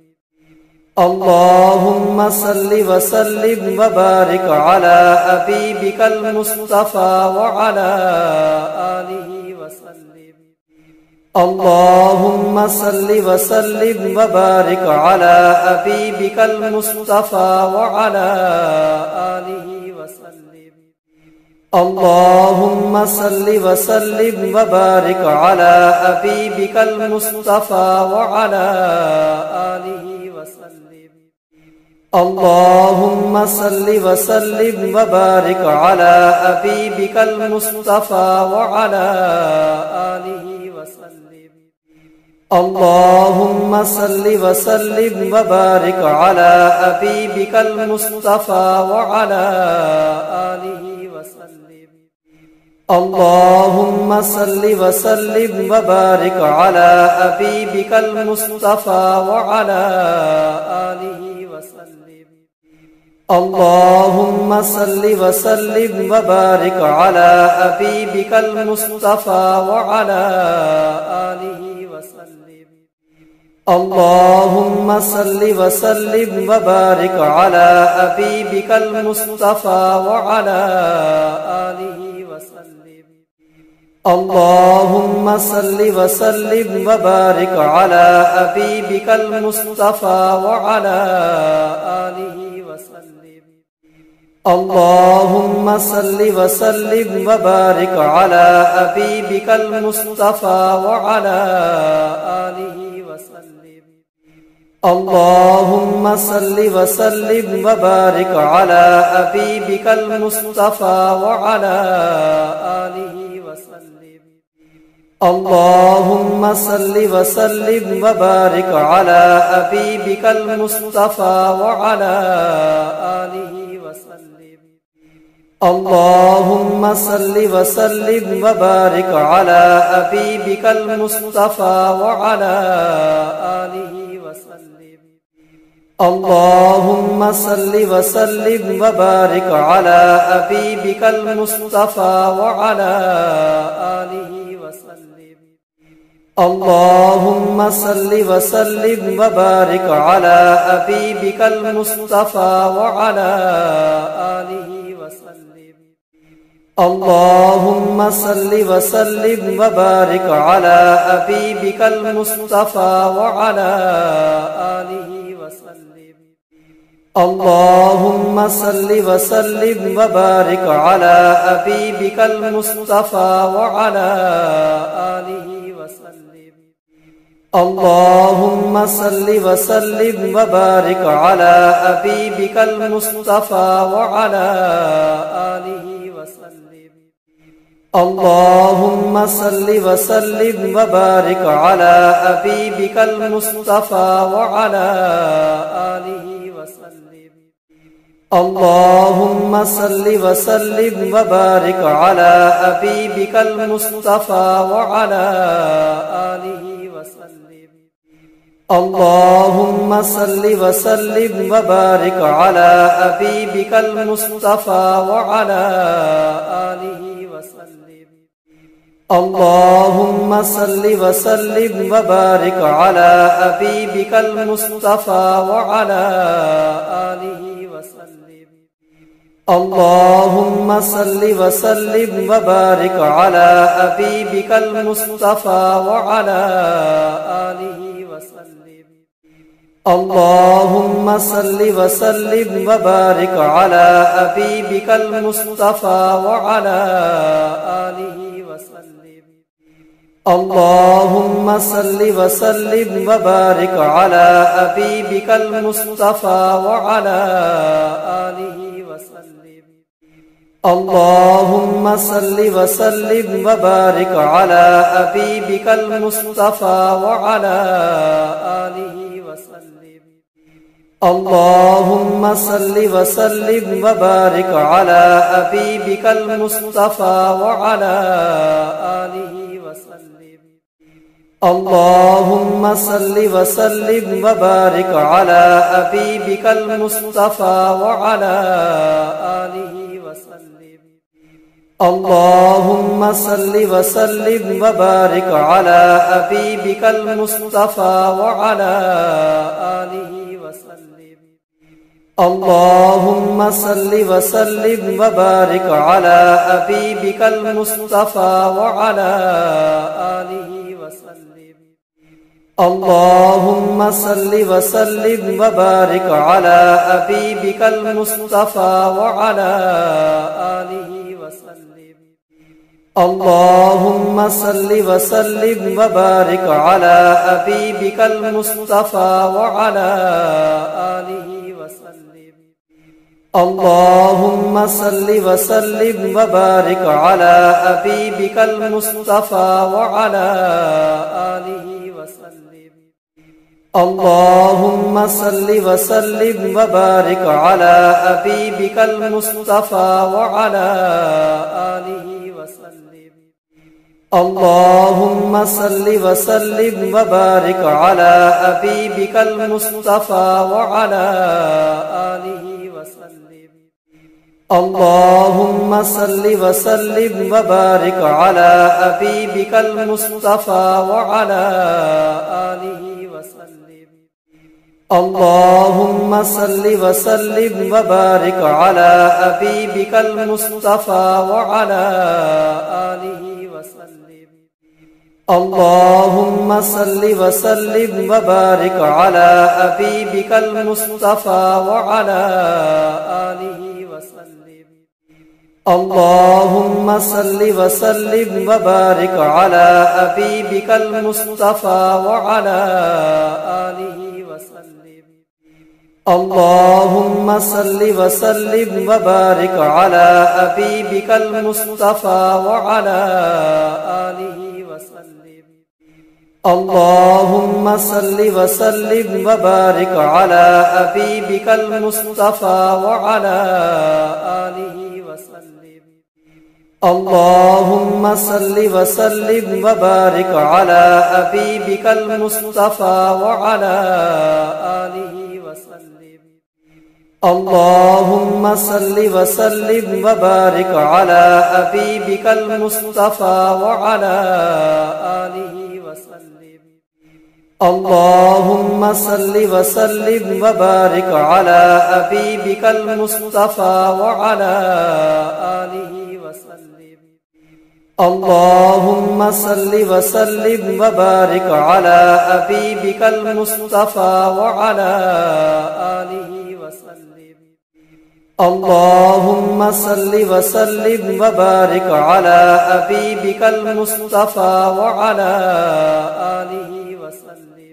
اللهم صل وسلم وبارك على حبيبك المصطفى وعلى آله وسلم. اللهم صل وسلم وبارك على حبيبك المصطفى وعلى آله وسلم. اللهم صل وسلم وبارك على حبيبك المصطفى وعلى آله وسلم. اللهم صل وسلم وبارك على حبيبك المصطفى وعلى آله وسلم. اللهم صل وسلم وبارك على حبيبك المصطفى وعلى آله وسلم. اللهم صل وسلم وبارك على حبيبك المصطفى وعلى آله وسلم. اللهم صل وسلم وبارك على حبيبك المصطفى وعلى آله وسلم. اللهم صل وسلم وبارك على حبيبك المصطفى وعلى آله وسلم. اللهم صل وسلم وبارك على حبيبك المصطفى وعلى آله وسلم. اللهم صل وسلم وبارك على حبيبك المصطفى وعلى آله وسلم. اللهم صل وسلم وبارك على حبيبك المصطفى وعلى آله وسلم. اللهم صل وسلم وبارك على حبيبك المصطفى وعلى آله وسلم. اللهم صل وسلم وبارك على حبيبك المصطفى وعلى آله وسلم. اللهم صل وسلم وبارك على حبيبك المصطفى وعلى آله وسلم. اللهم صل وسلم وبارك على حبيبك المصطفى وعلى آله وسلم. اللهم صل وسلم وبارك على حبيبك المصطفى وعلى آله وسلم. اللهم صل وسلم وبارك على حبيبك المصطفى وعلى آله وسلم. اللهم صل وسلم وبارك على حبيبك المصطفى وعلى آله وسلم. اللهم صل وسلم وبارك على حبيبك المصطفى وعلى آله وسلم. اللهم صل وسلم وبارك على حبيبك المصطفى وعلى آله وسلم. اللهم صل وسلم وبارك على حبيبك المصطفى وعلى آله وسلم. اللهم صل وسلم وبارك على حبيبك المصطفى وعلى آله وسلم. اللهم صل وسلم وبارك على حبيبك المصطفى وعلى آله وسلم. اللهم صل وسلم وبارك على حبيبك المصطفى وعلى آله وسلم. اللهم صل وسلم وبارك على حبيبك المصطفى وعلى آله وسلم. اللهم صل وسلم وبارك على حبيبك المصطفى وعلى آله وسلم. اللهم صل وسلم وبارك على حبيبك المصطفى وعلى آله وسلم. اللهم صل وسلم وبارك على حبيبك المصطفى وعلى آله وسلم. اللهم صل وسلم وبارك على حبيبك المصطفى وعلى آله وسلم. اللهم صل وسلم وبارك على حبيبك المصطفى وعلى آله وسلم. اللهم صل وسلم وبارك على حبيبك المصطفى وعلى آله وسلم. اللهم صل وسلم وبارك على حبيبك المصطفى وعلى آله وسلم. اللهم صل وسلم وبارك على حبيبك المصطفى وعلى آله وسلم. اللهم صل وسلم وبارك على حبيبك المصطفى وعلى آله وسلم. اللهم صل وسلم وبارك على حبيبك المصطفى وعلى آله وسلم. اللهم صل وسلم وبارك على حبيبك المصطفى وعلى آله وسلم. اللهم صل وسلم وبارك على حبيبك المصطفى وعلى آله وسلم. اللهم صل وسلم وبارك على حبيبك المصطفى وعلى آله وسلم. اللهم صل وسلم وبارك على حبيبك المصطفى وعلى آله وسلم. اللهم صل وسلم وبارك على حبيبك المصطفى وعلى آله وسلم. اللهم صل وسلم وبارك على حبيبك المصطفى وعلى آله وسلم. اللهم صل وسلم وبارك على حبيبك المصطفى وعلى آله وسلم. اللهم صل وسلم وبارك على حبيبك المصطفى وعلى آله وسلم. اللهم صل وسلم وبارك على حبيبك المصطفى وعلى آله وسلم. اللهم صل وسلم وبارك على حبيبك المصطفى وعلى آله وسلم. اللهم صل وسلم وبارك على حبيبك المصطفى وعلى آله وسلم.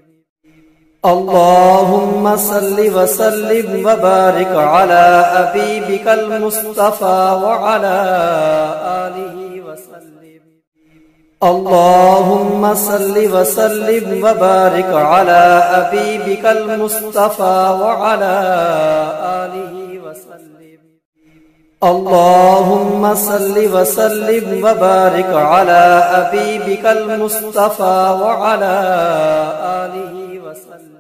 اللهم صل وسلم وبارك على حبيبك المصطفى وعلى آله وسلم. اللهم صل وسلم وبارك على حبيبك المصطفى وعلى آله وسلم. اللهم صل وسلم وبارك على حبيبك المصطفى وعلى آله وسلم.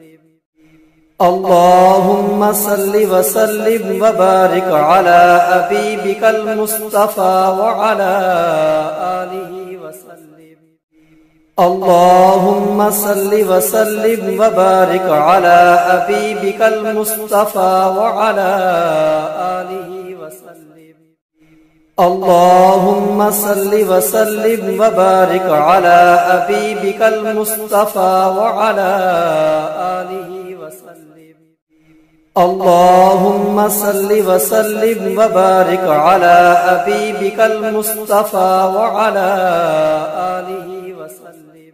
اللهم صل وسلم وبارك على حبيبك المصطفى وعلى آله وسلم. اللهم صل وسلم وبارك على حبيبك المصطفى وعلى آله وسلم. اللهم صل وسلم وبارك على حبيبك المصطفى وعلى آله وسلم. اللهم صل وسلم وبارك على حبيبك المصطفى وعلى آله وسلم.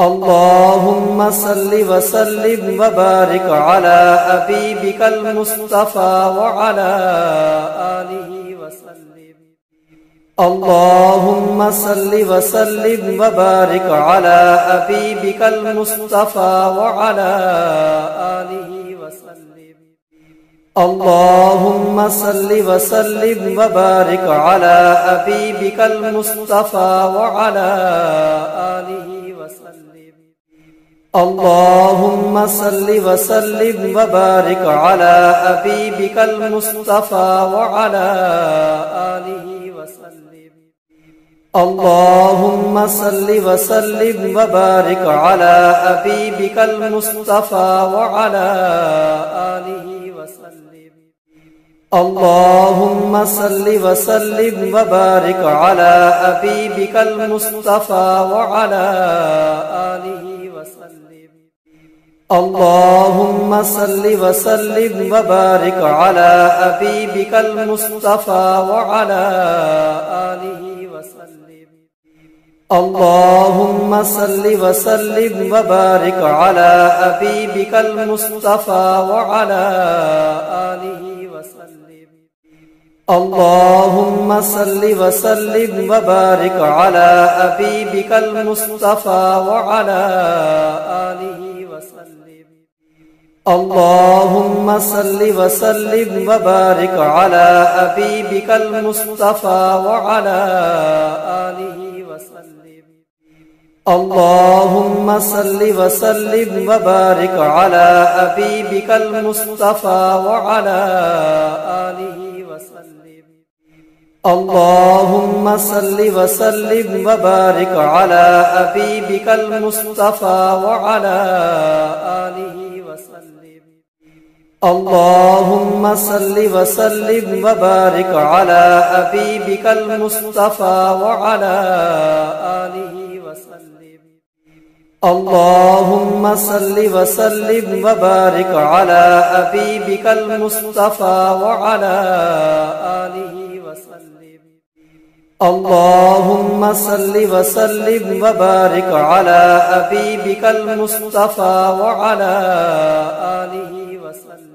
اللهم صل وسلم وبارك على حبيبك المصطفى وعلى آله وسلم. اللهم صل وسلم وبارك على حبيبك المصطفى وعلى آله وسلم. اللهم صل وسلم وبارك على حبيبك المصطفى وعلى آله وسلم. اللهم صل وسلم وبارك على حبيبك المصطفى وعلى آله وسلم. اللهم صل وسلم وبارك على حبيبك المصطفى وعلى آله وسلم. اللهم صل وسلم وبارك على حبيبك المصطفى وعلى آله وسلم. اللهم صل وسلم وبارك على حبيبك المصطفى وعلى آله وسلم. اللهم صل وسلم وبارك على حبيبك المصطفى وعلى آله وسلم. اللهم صل وسلم وبارك على حبيبك المصطفى وعلى آله وسلم. اللهم صل وسلم وبارك على حبيبك المصطفى وعلى آله وسلم. اللهم صل وسلم وبارك على حبيبك المصطفى وعلى آله وسلم. اللهم صل وسلم وبارك على حبيبك المصطفى وعلى آله وسلم. اللهم صل وسلم وبارك على حبيبك المصطفى وعلى آله وسلم. اللهم صل وسلم وبارك على حبيبك المصطفى وعلى آله وسلم. اللهم صل وسلم وبارك على حبيبك المصطفى وعلى آله وسلم.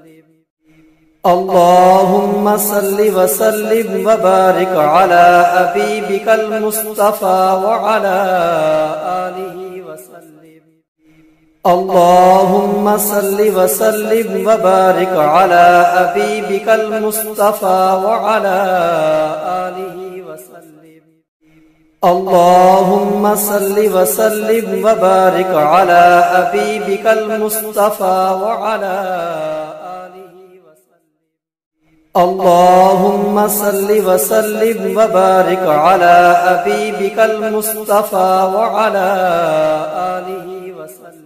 اللهم صل وسلم وبارك على حبيبك المصطفى وعلى آله وسلم. اللهم صل وسلم وبارك على حبيبك المصطفى وعلى آله وسلم. اللهم صل وسلم وبارك على حبيبك المصطفى وعلى آله وسلم. اللهم صل وسلم وبارك على حبيبك المصطفى وعلى آله وسلم.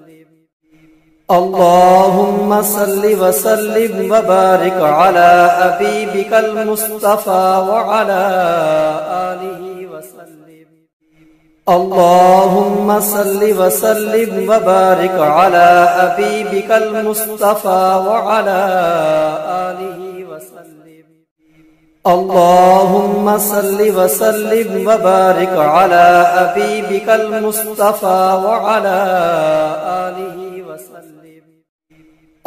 اللهم صل وسلم وبارك على حبيبك المصطفى وعلى آله وسلم. اللهم صل وسلم وبارك على حبيبك المصطفى وعلى آله وسلم. اللهم صل وسلم وبارك على حبيبك المصطفى وعلى آله وسلم.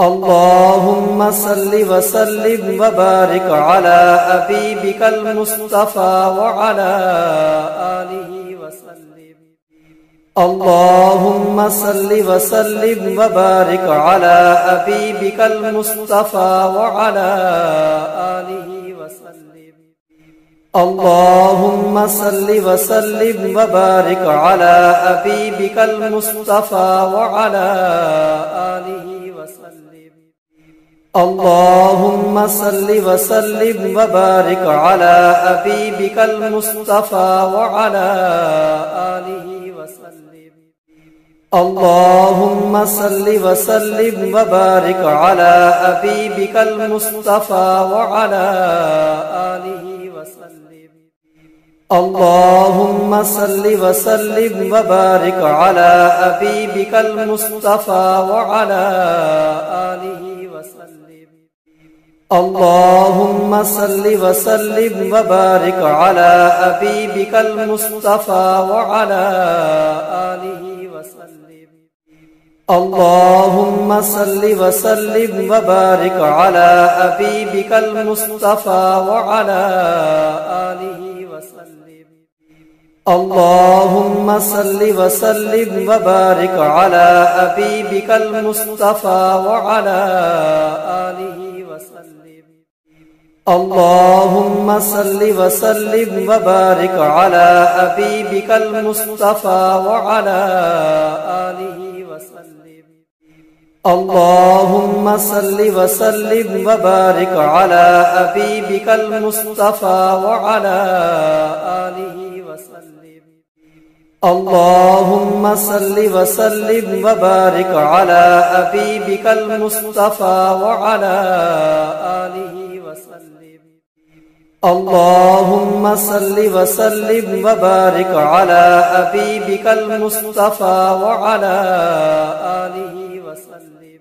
اللهم صل وسلم وبارك على حبيبك المصطفى وعلى آله وسلم. اللهم صل وسلم وبارك على حبيبك المصطفى وعلى آله وسلم. اللهم صل وسلم وبارك على حبيبك المصطفى وعلى آله وسلم. اللهم صل وسلم وبارك على حبيبك المصطفى وعلى آله وسلم. اللهم صل وسلم وبارك على حبيبك المصطفى وعلى آله وسلم. اللهم صل وسلم وبارك على حبيبك المصطفى وعلى آله وسلم. اللهم صل وسلم وبارك على حبيبك المصطفى وعلى آله وسلم. اللهم صل وسلم وبارك على حبيبك المصطفى وعلى آله وسلم. اللهم صل وسلم وبارك على حبيبك المصطفى وعلى آله وسلم. اللهم صل وسلم وبارك على حبيبك المصطفى وعلى آله وسلم. اللهم صل وسلم وبارك على حبيبك المصطفى وعلى آله وسلم اللهم صل وسلم وبارك على حبيبك المصطفى وعلى آله وسلم اللهم صل وسلم وبارك على حبيبك المصطفى وعلى آله وسلم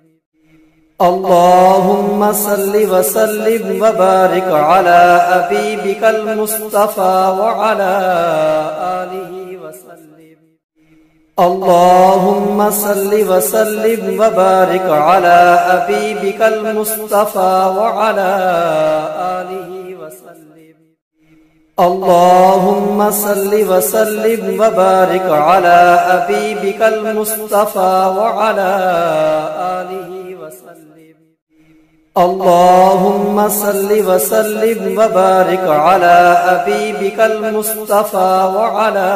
اللهم صل وسلم وبارك على حبيبك المصطفى وعلى آله وسلم اللهم صل وسلم وبارك على حبيبك المصطفى وعلى آله وسلم اللهم صل وسلم وبارك على حبيبك المصطفى وعلى آله وسلم اللهم صل وسلم وبارك على حبيبك المصطفى وعلى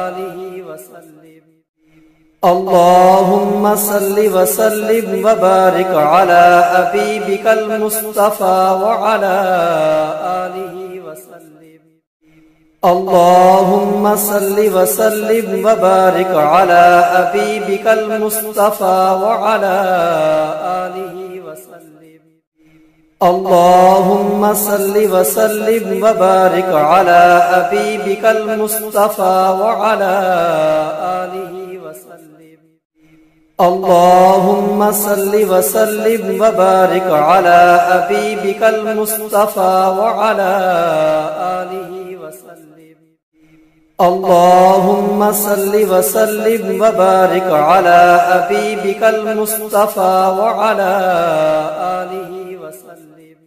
آله وسلم اللهم صل وسلم وبارك على حبيبك المصطفى وعلى آله وسلم اللهم صل وسلم وبارك على حبيبك المصطفى وعلى آله وسلم اللهم صل وسلم وبارك على حبيبك المصطفى وعلى آله وسلم اللهم صل وسلم وبارك على حبيبك المصطفى وعلى آله وسلم اللهم صل وسلم وبارك على حبيبك المصطفى وعلى آله وسلم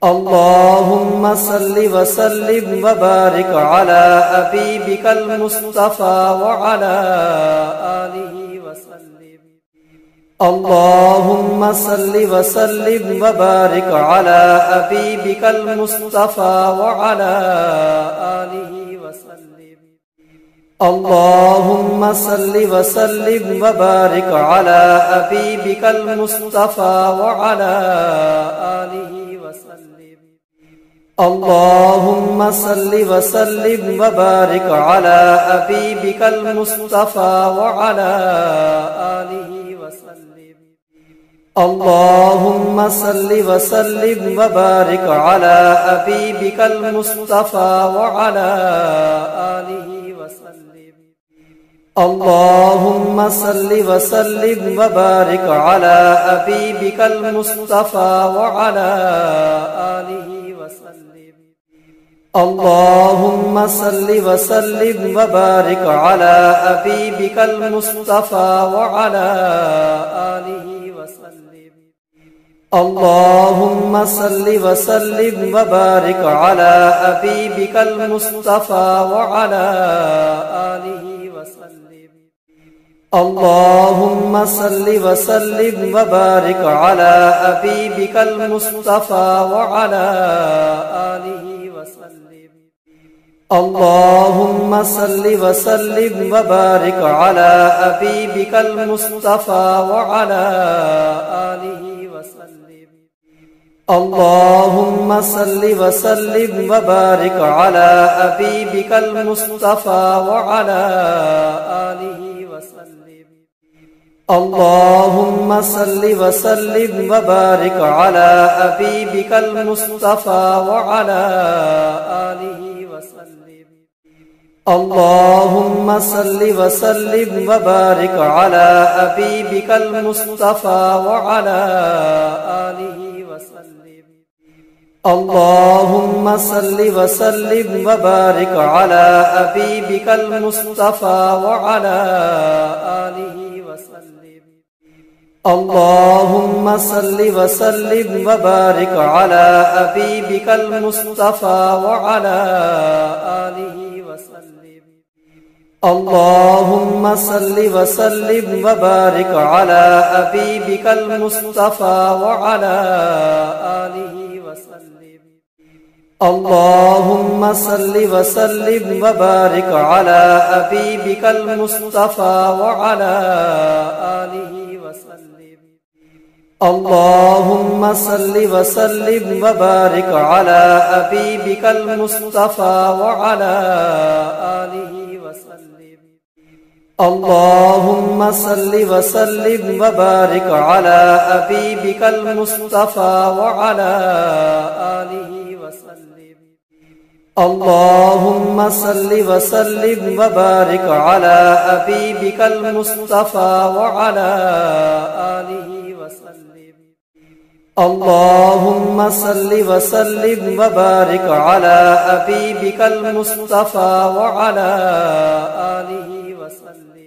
اللهم صل وسلم وبارك على حبيبك المصطفى وعلى آله وسلم اللهم صل وسلم وبارك على حبيبك المصطفى وعلى آله وسلم اللهم صل وسلم وبارك على حبيبك المصطفى وعلى آله وسلم اللهم صل وسلم وبارك على حبيبك المصطفى وعلى آله وسلم اللهم صل وسلم وبارك على حبيبك المصطفى وعلى آله وسلم اللهم صل وسلم وبارك على حبيبك المصطفى وعلى آله وسلم اللهم صل وسلم وبارك على حبيبك المصطفى وعلى آله وسلم اللهم صل وسلم وبارك على حبيبك المصطفى وعلى آله وسلم اللهم صل وسلم وبارك على حبيبك المصطفى وعلى آله وسلم اللهم صل وسلم وبارك على حبيبك المصطفى وعلى آله وسلم اللهم صل وسلم وبارك على حبيبك المصطفى وعلى آله وسلم اللهم صل وسلم وبارك على حبيبك المصطفى وعلى آله وسلم اللهم صل وسلم وبارك على حبيبك المصطفى وعلى آله وسلم اللهم صل وسلم وبارك على حبيبك المصطفى وعلى آله وسلم اللهم صل وسلم وبارك على حبيبك المصطفى وعلى آله وسلم اللهم صل وسلم وبارك على حبيبك المصطفى وعلى آله وسلم اللهم صل وسلم وبارك على حبيبك المصطفى وعلى آله وسلم. اللهم صل وسلم وبارك على حبيبك المصطفى وعلى آله وسلم. اللهم صل وسلم وبارك على حبيبك المصطفى وعلى آله وسلم. اللهم صل وسلم وبارك على حبيبك المصطفى وعلى آله وسلم. اللهم صل وسلم وبارك على حبيبك المصطفى وعلى آله وسلم.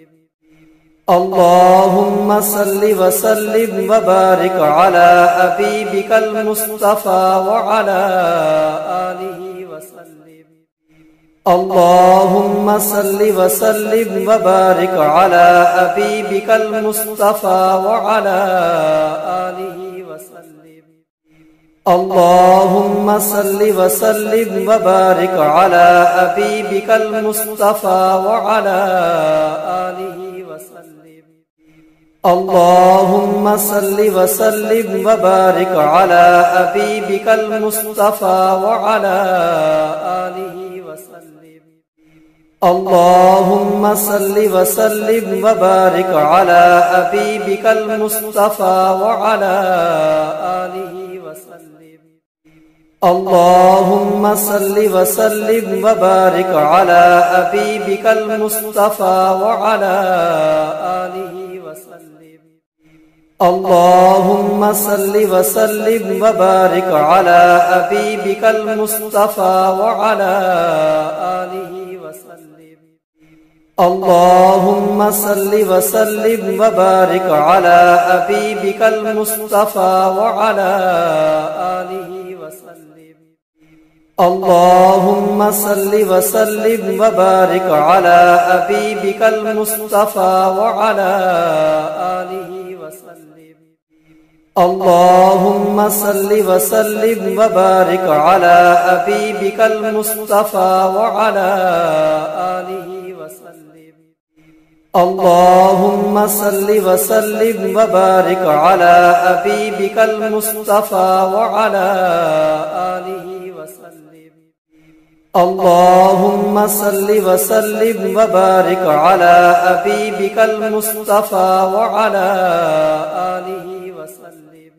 اللهم صل وسلم وبارك على حبيبك المصطفى وعلى آله وسلم. اللهم صل وسلم وبارك على حبيبك المصطفى وعلى آله وسلم. اللهم صل وسلم وبارك على حبيبك المصطفى وعلى آله وسلم. اللهم صل وسلم وبارك على حبيبك المصطفى وعلى آله وسلم. اللهم صل وسلم وبارك على حبيبك المصطفى وعلى آله وسلم. اللهم صل وسلم وبارك على حبيبك المصطفى وعلى آله وسلم. اللهم صل وسلم وبارك على حبيبك المصطفى وعلى آله وسلم. اللهم صل وسلم وبارك على حبيبك المصطفى وعلى آله وسلم. اللهم صل وسلم وبارك على حبيبك المصطفى وعلى آله وسلم. اللهم صل وسلم وبارك على حبيبك المصطفى وعلى آله وسلم. اللهم صل وسلم وبارك على حبيبك المصطفى وعلى آله وسلم. اللهم صل وسلم وبارك على حبيبك المصطفى وعلى آله وسلم.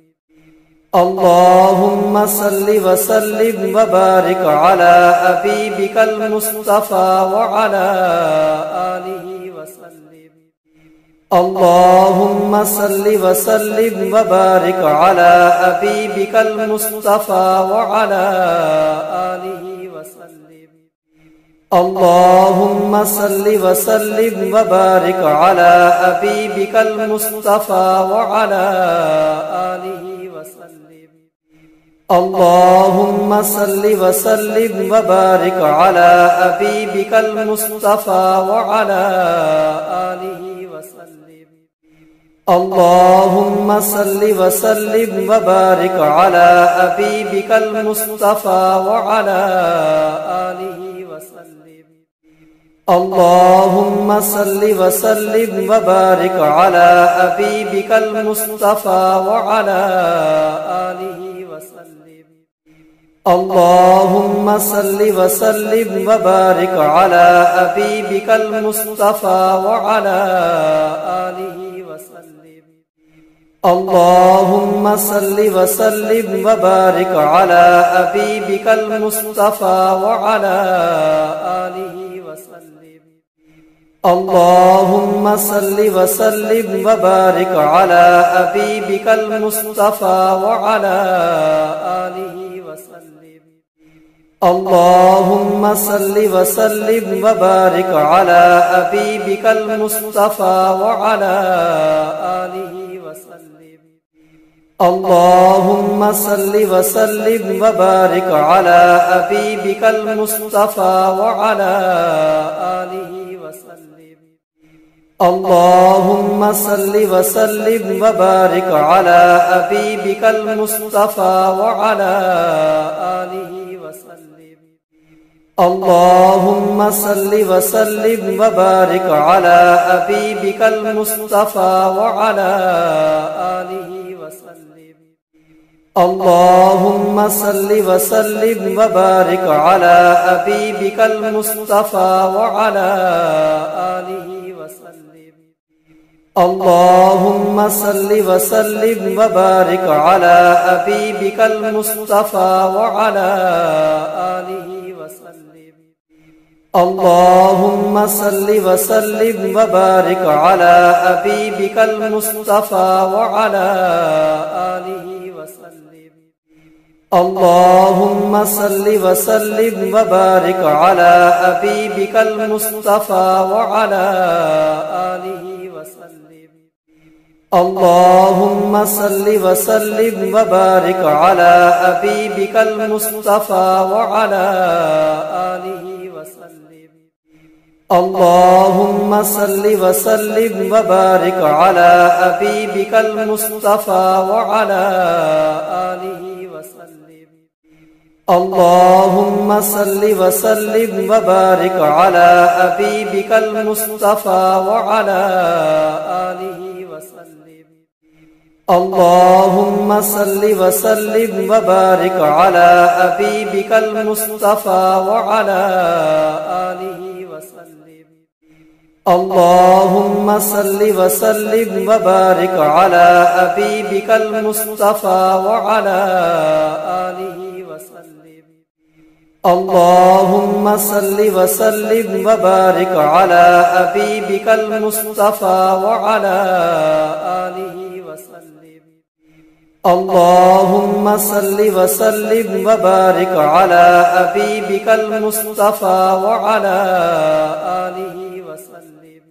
اللهم صل وسلم وبارك على حبيبك المصطفى وعلى آله وسلم. اللهم صل وسلم وبارك على حبيبك المصطفى وعلى آله وسلم. اللهم صل وسلم وبارك على حبيبك المصطفى وعلى آله وسلم. اللهم صل وسلم وبارك على حبيبك المصطفى وعلى آله وسلم. اللهم صل وسلم وبارك على حبيبك المصطفى وعلى آله وسلم. اللهم صل وسلم وبارك على حبيبك المصطفى وعلى آله وسلم. اللهم صل وسلم وبارك على حبيبك المصطفى وعلى آله وسلم. اللهم صل وسلم وبارك على حبيبك المصطفى وعلى آله وسلم. اللهم صل وسلم وبارك على حبيبك المصطفى وعلى آله وسلم. اللهم صل وسلم وبارك على حبيبك المصطفى وعلى آله وسلم. اللهم صل وسلم وبارك على حبيبك المصطفى وعلى آله وسلم. اللهم صل وسلم وبارك على حبيبك المصطفى وعلى آله وسلم. اللهم صل وسلم وبارك على حبيبك المصطفى وعلى آله وسلم. اللهم صل وسلم وبارك على حبيبك المصطفى وعلى آله وسلم. اللهم صل وسلم وبارك على حبيبك المصطفى وعلى آله وسلم. اللهم صل وسلم وبارك على حبيبك المصطفى وعلى آله وسلم. اللهم صل وسلم وبارك على حبيبك المصطفى وعلى آله وسلم. اللهم صل وسلم وبارك على حبيبك المصطفى وعلى آله وسلم. اللهم صل وسلم وبارك على حبيبك المصطفى وعلى آله وسلم. اللهم صل وسلم وبارك على حبيبك المصطفى وعلى آله وسلم. اللهم صل وسلم وبارك على حبيبك المصطفى وعلى آله وسلم. اللهم صل وسلم وبارك على حبيبك المصطفى وعلى آله وسلم. اللهم صل وسلم وبارك على حبيبك المصطفى وعلى آله وسلم. اللهم صل وسلم وبارك على حبيبك المصطفى وعلى آله وسلم.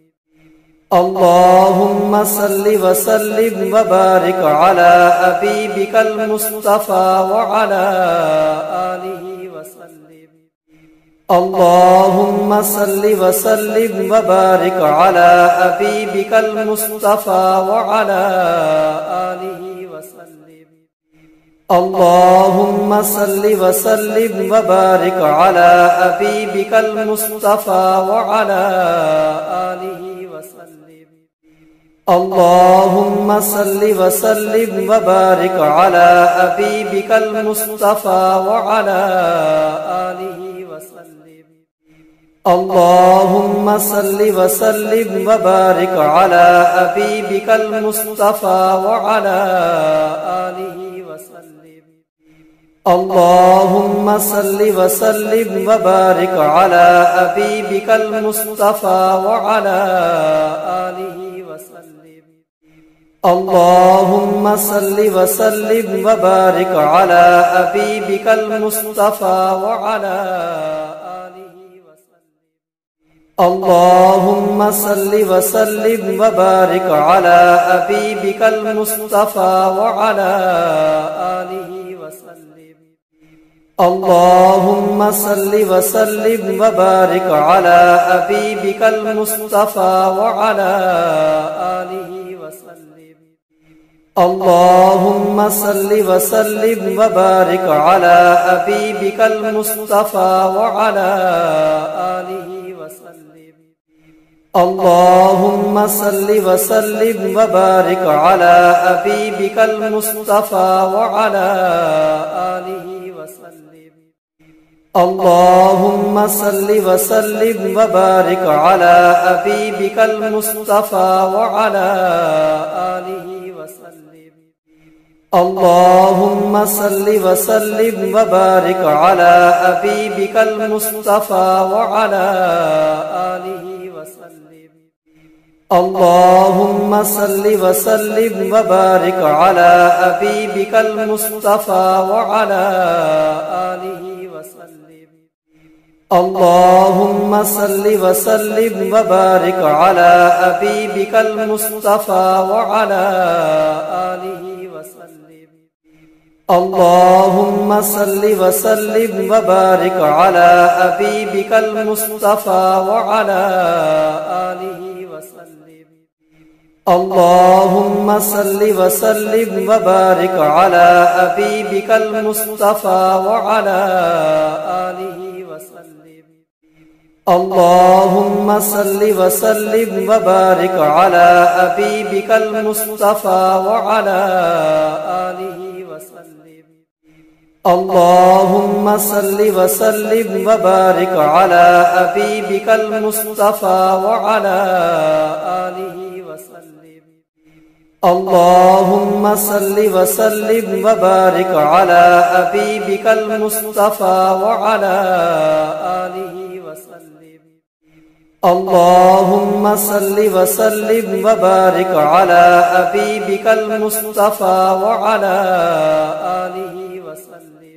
اللهم صل وسلم وبارك على حبيبك المصطفى وعلى آله وسلم. اللهم صل وسلم وبارك على حبيبك المصطفى وعلى آله وسلم. اللهم صل وسلم وبارك على حبيبك المصطفى وعلى آله وسلم. اللهم صل وسلم وبارك على حبيبك المصطفى وعلى آله وسلم. اللهم صل وسلم وبارك على حبيبك المصطفى وعلى آله وسلم. اللهم صل وسلم وبارك على حبيبك المصطفى وعلى آله وسلم. اللهم صل وسلم وبارك على حبيبك المصطفى وعلى آله وسلم. اللهم صل وسلم وبارك على حبيبك المصطفى وعلى آله وسلم. اللهم صل وسلم وبارك على حبيبك المصطفى وعلى آله وسلم. اللهم صل وسلم وبارك على حبيبك المصطفى وعلى آله وسلم. اللهم صل وسلم وبارك على حبيبك المصطفى وعلى آله وسلم. اللهم صل وسلم وبارك على حبيبك المصطفى وعلى آله وسلم. اللهم صل وسلم وبارك على حبيبك المصطفى وعلى آله وسلم. اللهم صل وسلم وبارك على حبيبك المصطفى وعلى آله وسلم. اللهم صل وسلم وبارك على حبيبك المصطفى وعلى آله وسلم. اللهم صل وسلم وبارك على حبيبك المصطفى وعلى آله وسلم. اللهم صل وسلم وبارك على حبيبك المصطفى وعلى آله وسلم. اللهم صل وسلم وبارك على حبيبك المصطفى وعلى آله وسلم. اللهم صل وسلم وبارك على حبيبك المصطفى وعلى آله وسلم. اللهم صل وسلم وبارك على حبيبك المصطفى وعلى آله وسلم. اللهم صل وسلم وبارك على حبيبك المصطفى وعلى آله وسلم.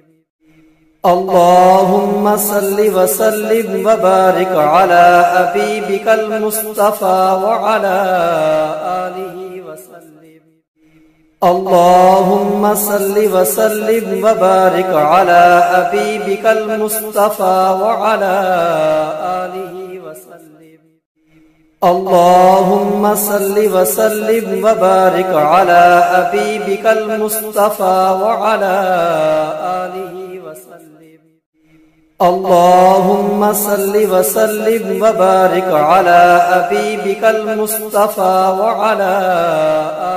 اللهم صل وسلم وبارك على حبيبك المصطفى وعلى آله وسلم. اللهم صل وسلم وبارك على حبيبك المصطفى وعلى آله وسلم. اللهم صل وسلم وبارك على حبيبك المصطفى وعلى آله وسلم. اللهم صل وسلم وبارك على حبيبك المصطفى وعلى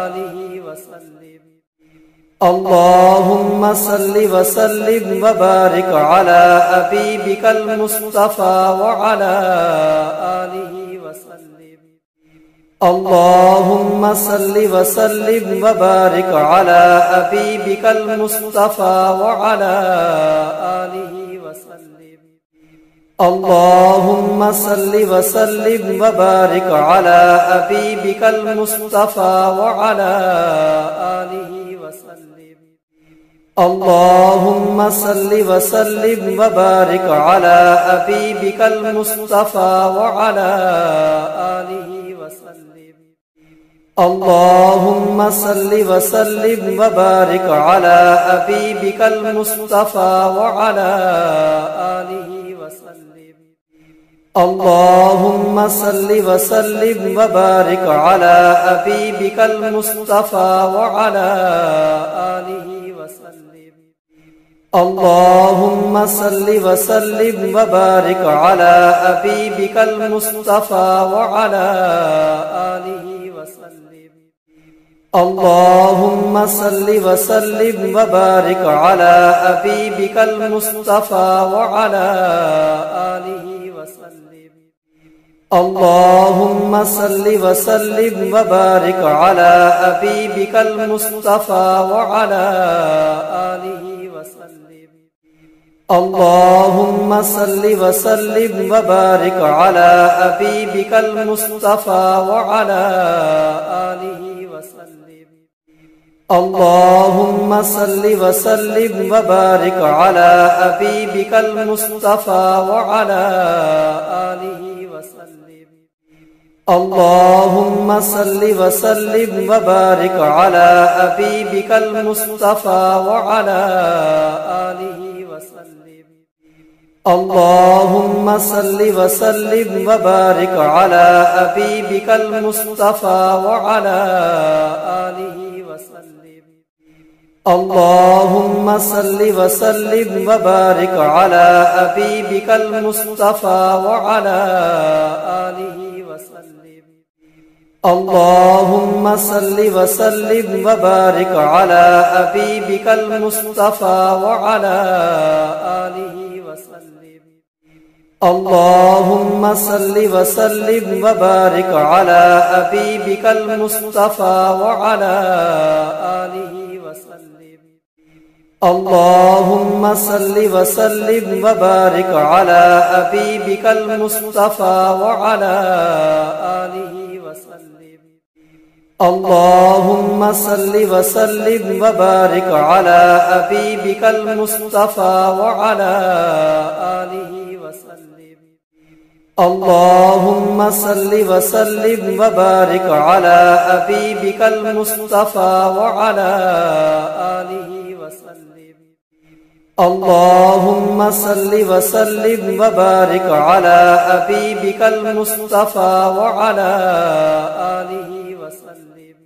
آله وسلم. اللهم صل وسلم وبارك على حبيبك المصطفى وعلى آله وسلم. اللهم صل وسلم وبارك على حبيبك المصطفى وعلى آله وسلم. اللهم صل وسلم وبارك على حبيبك المصطفى وعلى آله وسلم. اللهم صل وسلم وبارك على حبيبك المصطفى وعلى آله وسلم. اللهم صل وسلم وبارك على حبيبك المصطفى وعلى آله وسلم. اللهم صل وسلم وبارك على حبيبك المصطفى وعلى آله وسلم. اللهم صل وسلم وبارك على حبيبك المصطفى وعلى آله وسلم. اللهم صل وسلم وبارك على حبيبك المصطفى وعلى آله وسلم. اللهم صل وسلم وبارك على حبيبك المصطفى وعلى آله وسلم. اللهم صل وسلم وبارك على حبيبك المصطفى وعلى آله وسلم. اللهم صل وسلم وبارك على حبيبك المصطفى وعلى آله وسلم. اللهم صل وسلم وبارك على حبيبك المصطفى وعلى آله وسلم. اللهم صل وسلم وبارك على حبيبك المصطفى وعلى آله وسلم. اللهم صل وسلم وبارك على حبيبك المصطفى وعلى آله وسلم. اللهم صل وسلم وبارك على حبيبك المصطفى وعلى آله وسلم. اللهم صل وسلم وبارك على حبيبك المصطفى وعلى آله وسلم. اللهم صل وسلم وبارك على حبيبك المصطفى وعلى آله وسلم. اللهم صل وسلم وبارك على حبيبك المصطفى وعلى آله وسلم. اللهم صل وسلم وبارك على حبيبك المصطفى وعلى آله وسلم. اللهم صل وسلم وبارك على حبيبك المصطفى وعلى آله وسلم.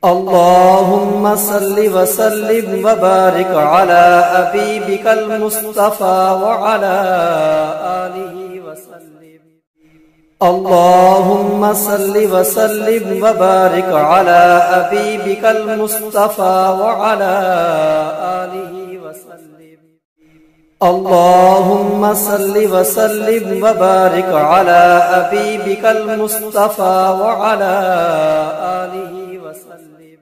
اللهم صل وسلم وبارك على حبيبك المصطفى وعلى آله وسلم. اللهم صل وسلم وبارك على حبيبك المصطفى وعلى آله وسلم. اللهم صل وسلم وبارك على حبيبك المصطفى وعلى آله وسلم.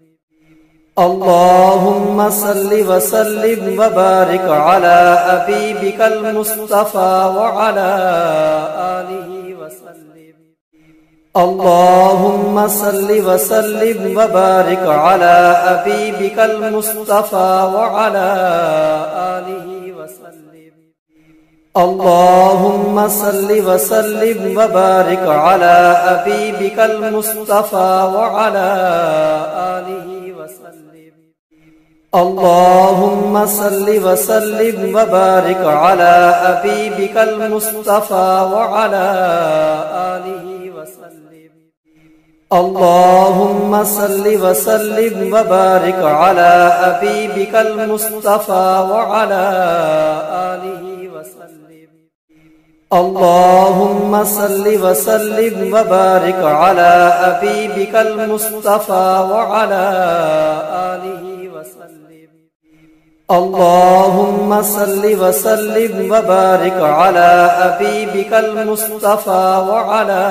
اللهم صل وسلم وبارك على حبيبك المصطفى وعلى آله وسلم. اللهم صل وسلم وبارك على حبيبك المصطفى وعلى آله وسلم. اللهم صل وسلم وبارك على حبيبك المصطفى وعلى آله وسلم. اللهم صل وسلم وبارك على حبيبك المصطفى وعلى آله وسلم. اللهم صل وسلم وبارك على حبيبك المصطفى وعلى آله وسلم. اللهم صل وسلم وبارك على حبيبك المصطفى وعلى آله وسلم. اللهم صل وسلم وبارك على حبيبك المصطفى وعلى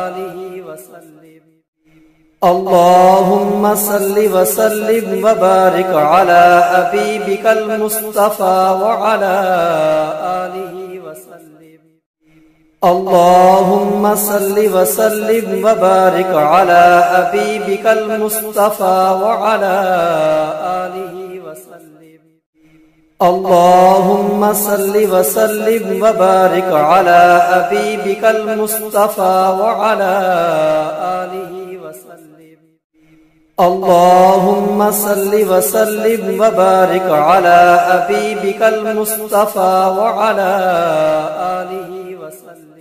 آله وسلم. اللهم صل وسلم وبارك على حبيبك المصطفى وعلى آله وسلم. اللهم صل وسلم وبارك على حبيبك المصطفى وعلى آله وسلم. اللهم صل وسلم وبارك على حبيبك المصطفى وعلى آله وسلم. اللهم صل وسلم وبارك على حبيبك المصطفى وعلى آله وسلم.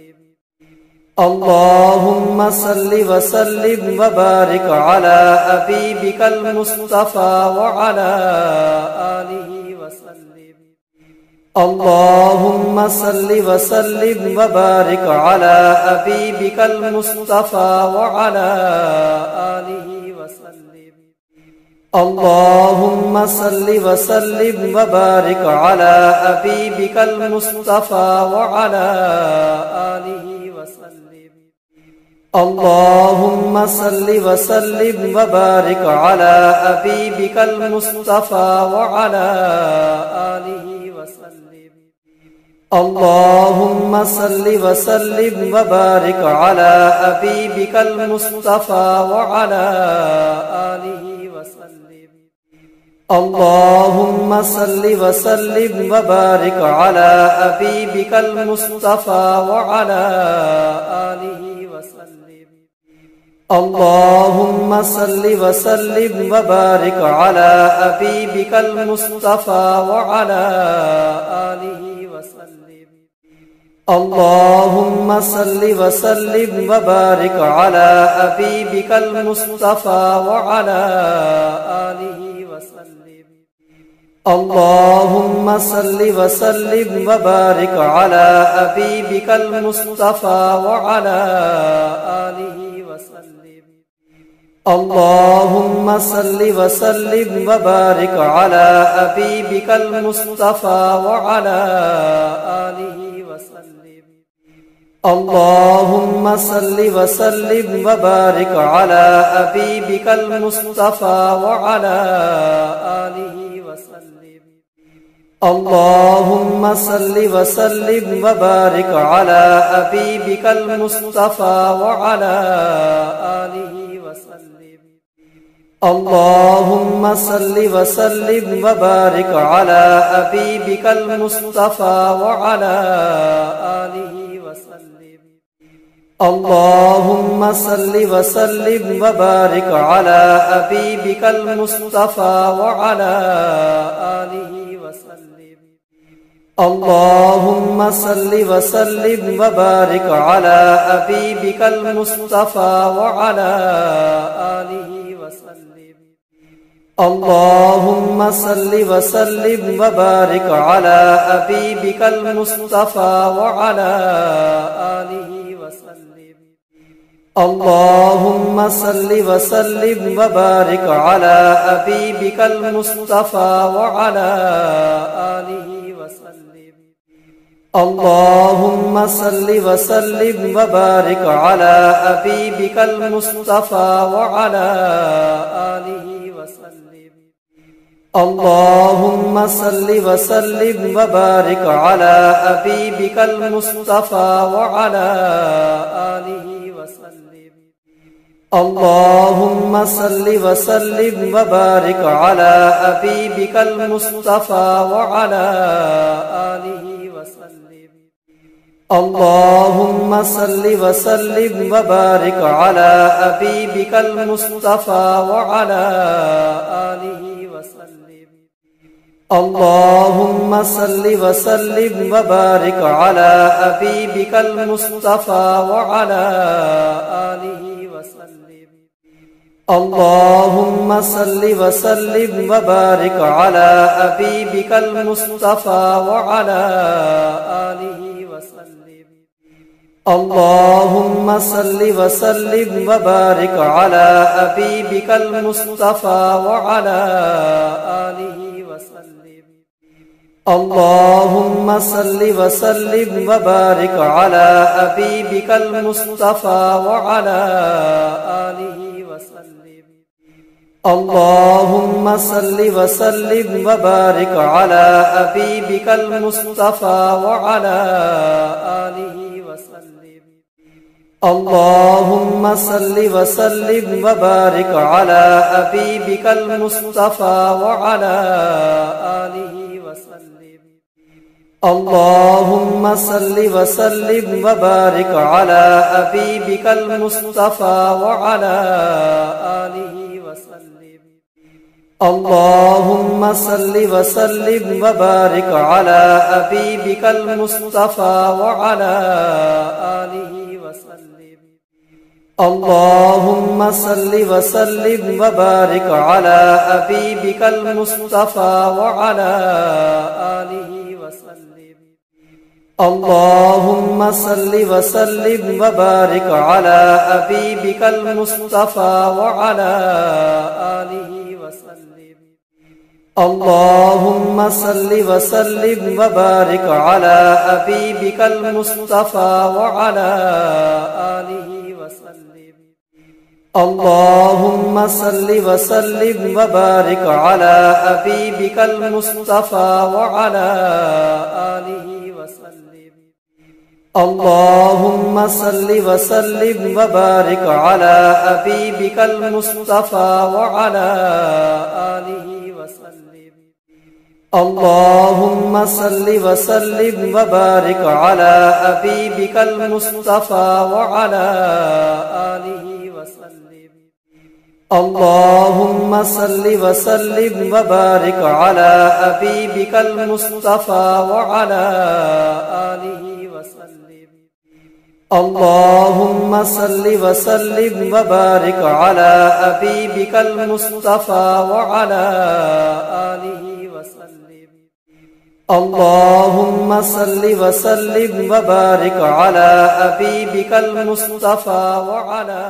اللهم صل وسلم وبارك على حبيبك المصطفى وعلى آله وسلم. اللهم صل وسلم وبارك على حبيبك المصطفى وعلى آله وسلم. اللهم صل وسلم وبارك على حبيبك المصطفى وعلى آله وسلم. اللهم صل وسلم وبارك على حبيبك المصطفى وعلى آله وسلم. اللهم صل وسلم وبارك على حبيبك المصطفى وعلى آله وسلم. اللهم صل وسلم وبارك على حبيبك المصطفى وعلى آله وسلم. اللهم صل وسلم وبارك على حبيبك المصطفى وعلى آله وسلم. اللهم صل وسلم وبارك على حبيبك المصطفى وعلى آله وسلم. اللهم صل وسلم وبارك على حبيبك المصطفى وعلى آله وسلم. اللهم صل وسلم وبارك على حبيبك المصطفى وعلى آله وسلم. اللهم صل وسلم وبارك على حبيبك المصطفى وعلى آله وسلم. اللهم صل وسلم وبارك على حبيبك المصطفى وعلى آله وسلم. اللهم صل وسلم وبارك على حبيبك المصطفى وعلى آله وسلم. اللهم صل وسلم وبارك على حبيبك المصطفى وعلى آله وسلم. اللهم صل وسلم وبارك على حبيبك المصطفى وعلى آله وسلم. اللهم صل وسلم وبارك على حبيبك المصطفى وعلى آله وسلم. اللهم صل وسلم وبارك على حبيبك المصطفى وعلى آله وسلم. اللهم صل وسلم وبارك على حبيبك المصطفى وعلى آله وسلم. اللهم صل وسلم وبارك على حبيبك المصطفى وعلى آله وسلم. اللهم صل وسلم وبارك على حبيبك المصطفى وعلى آله وسلم. اللهم صل وسلم وبارك على حبيبك المصطفى وعلى آله وسلم. اللهم صل وسلم وبارك على حبيبك المصطفى وعلى آله وسلم. اللهم صل وسلم وبارك على حبيبك المصطفى وعلى آله وسلم. اللهم صل وسلم وبارك على حبيبك المصطفى وعلى آله وسلم. اللهم صل وسلم وبارك على حبيبك المصطفى وعلى آله وسلم. اللهم صل وسلم وبارك على حبيبك المصطفى وعلى آله وسلم. اللهم صل وسلم وبارك على حبيبك المصطفى وعلى آله وسلم. اللهم صل وسلم وبارك على حبيبك المصطفى وعلى آله وسلم. اللهم صل وسلم وبارك على حبيبك المصطفى وعلى آله وسلم. اللهم صل وسلم وبارك على حبيبك المصطفى وعلى آله وسلم. اللهم صل وسلم وبارك على حبيبك المصطفى وعلى آله وسلم. اللهم صل وسلم وبارك على حبيبك المصطفى وعلى آله وسلم. اللهم صل وسلم وبارك على حبيبك المصطفى وعلى آله وسلم. اللهم صل وسلم وبارك على حبيبك المصطفى وعلى آله وسلم. اللهم صل وسلم وبارك على حبيبك المصطفى وعلى آله وسلم. اللهم صل وسلم وبارك على حبيبك المصطفى وعلى آله وسلم. اللهم صل وسلم وبارك على حبيبك المصطفى وعلى آله وسلم. اللهم صل وسلم وبارك على حبيبك المصطفى وعلى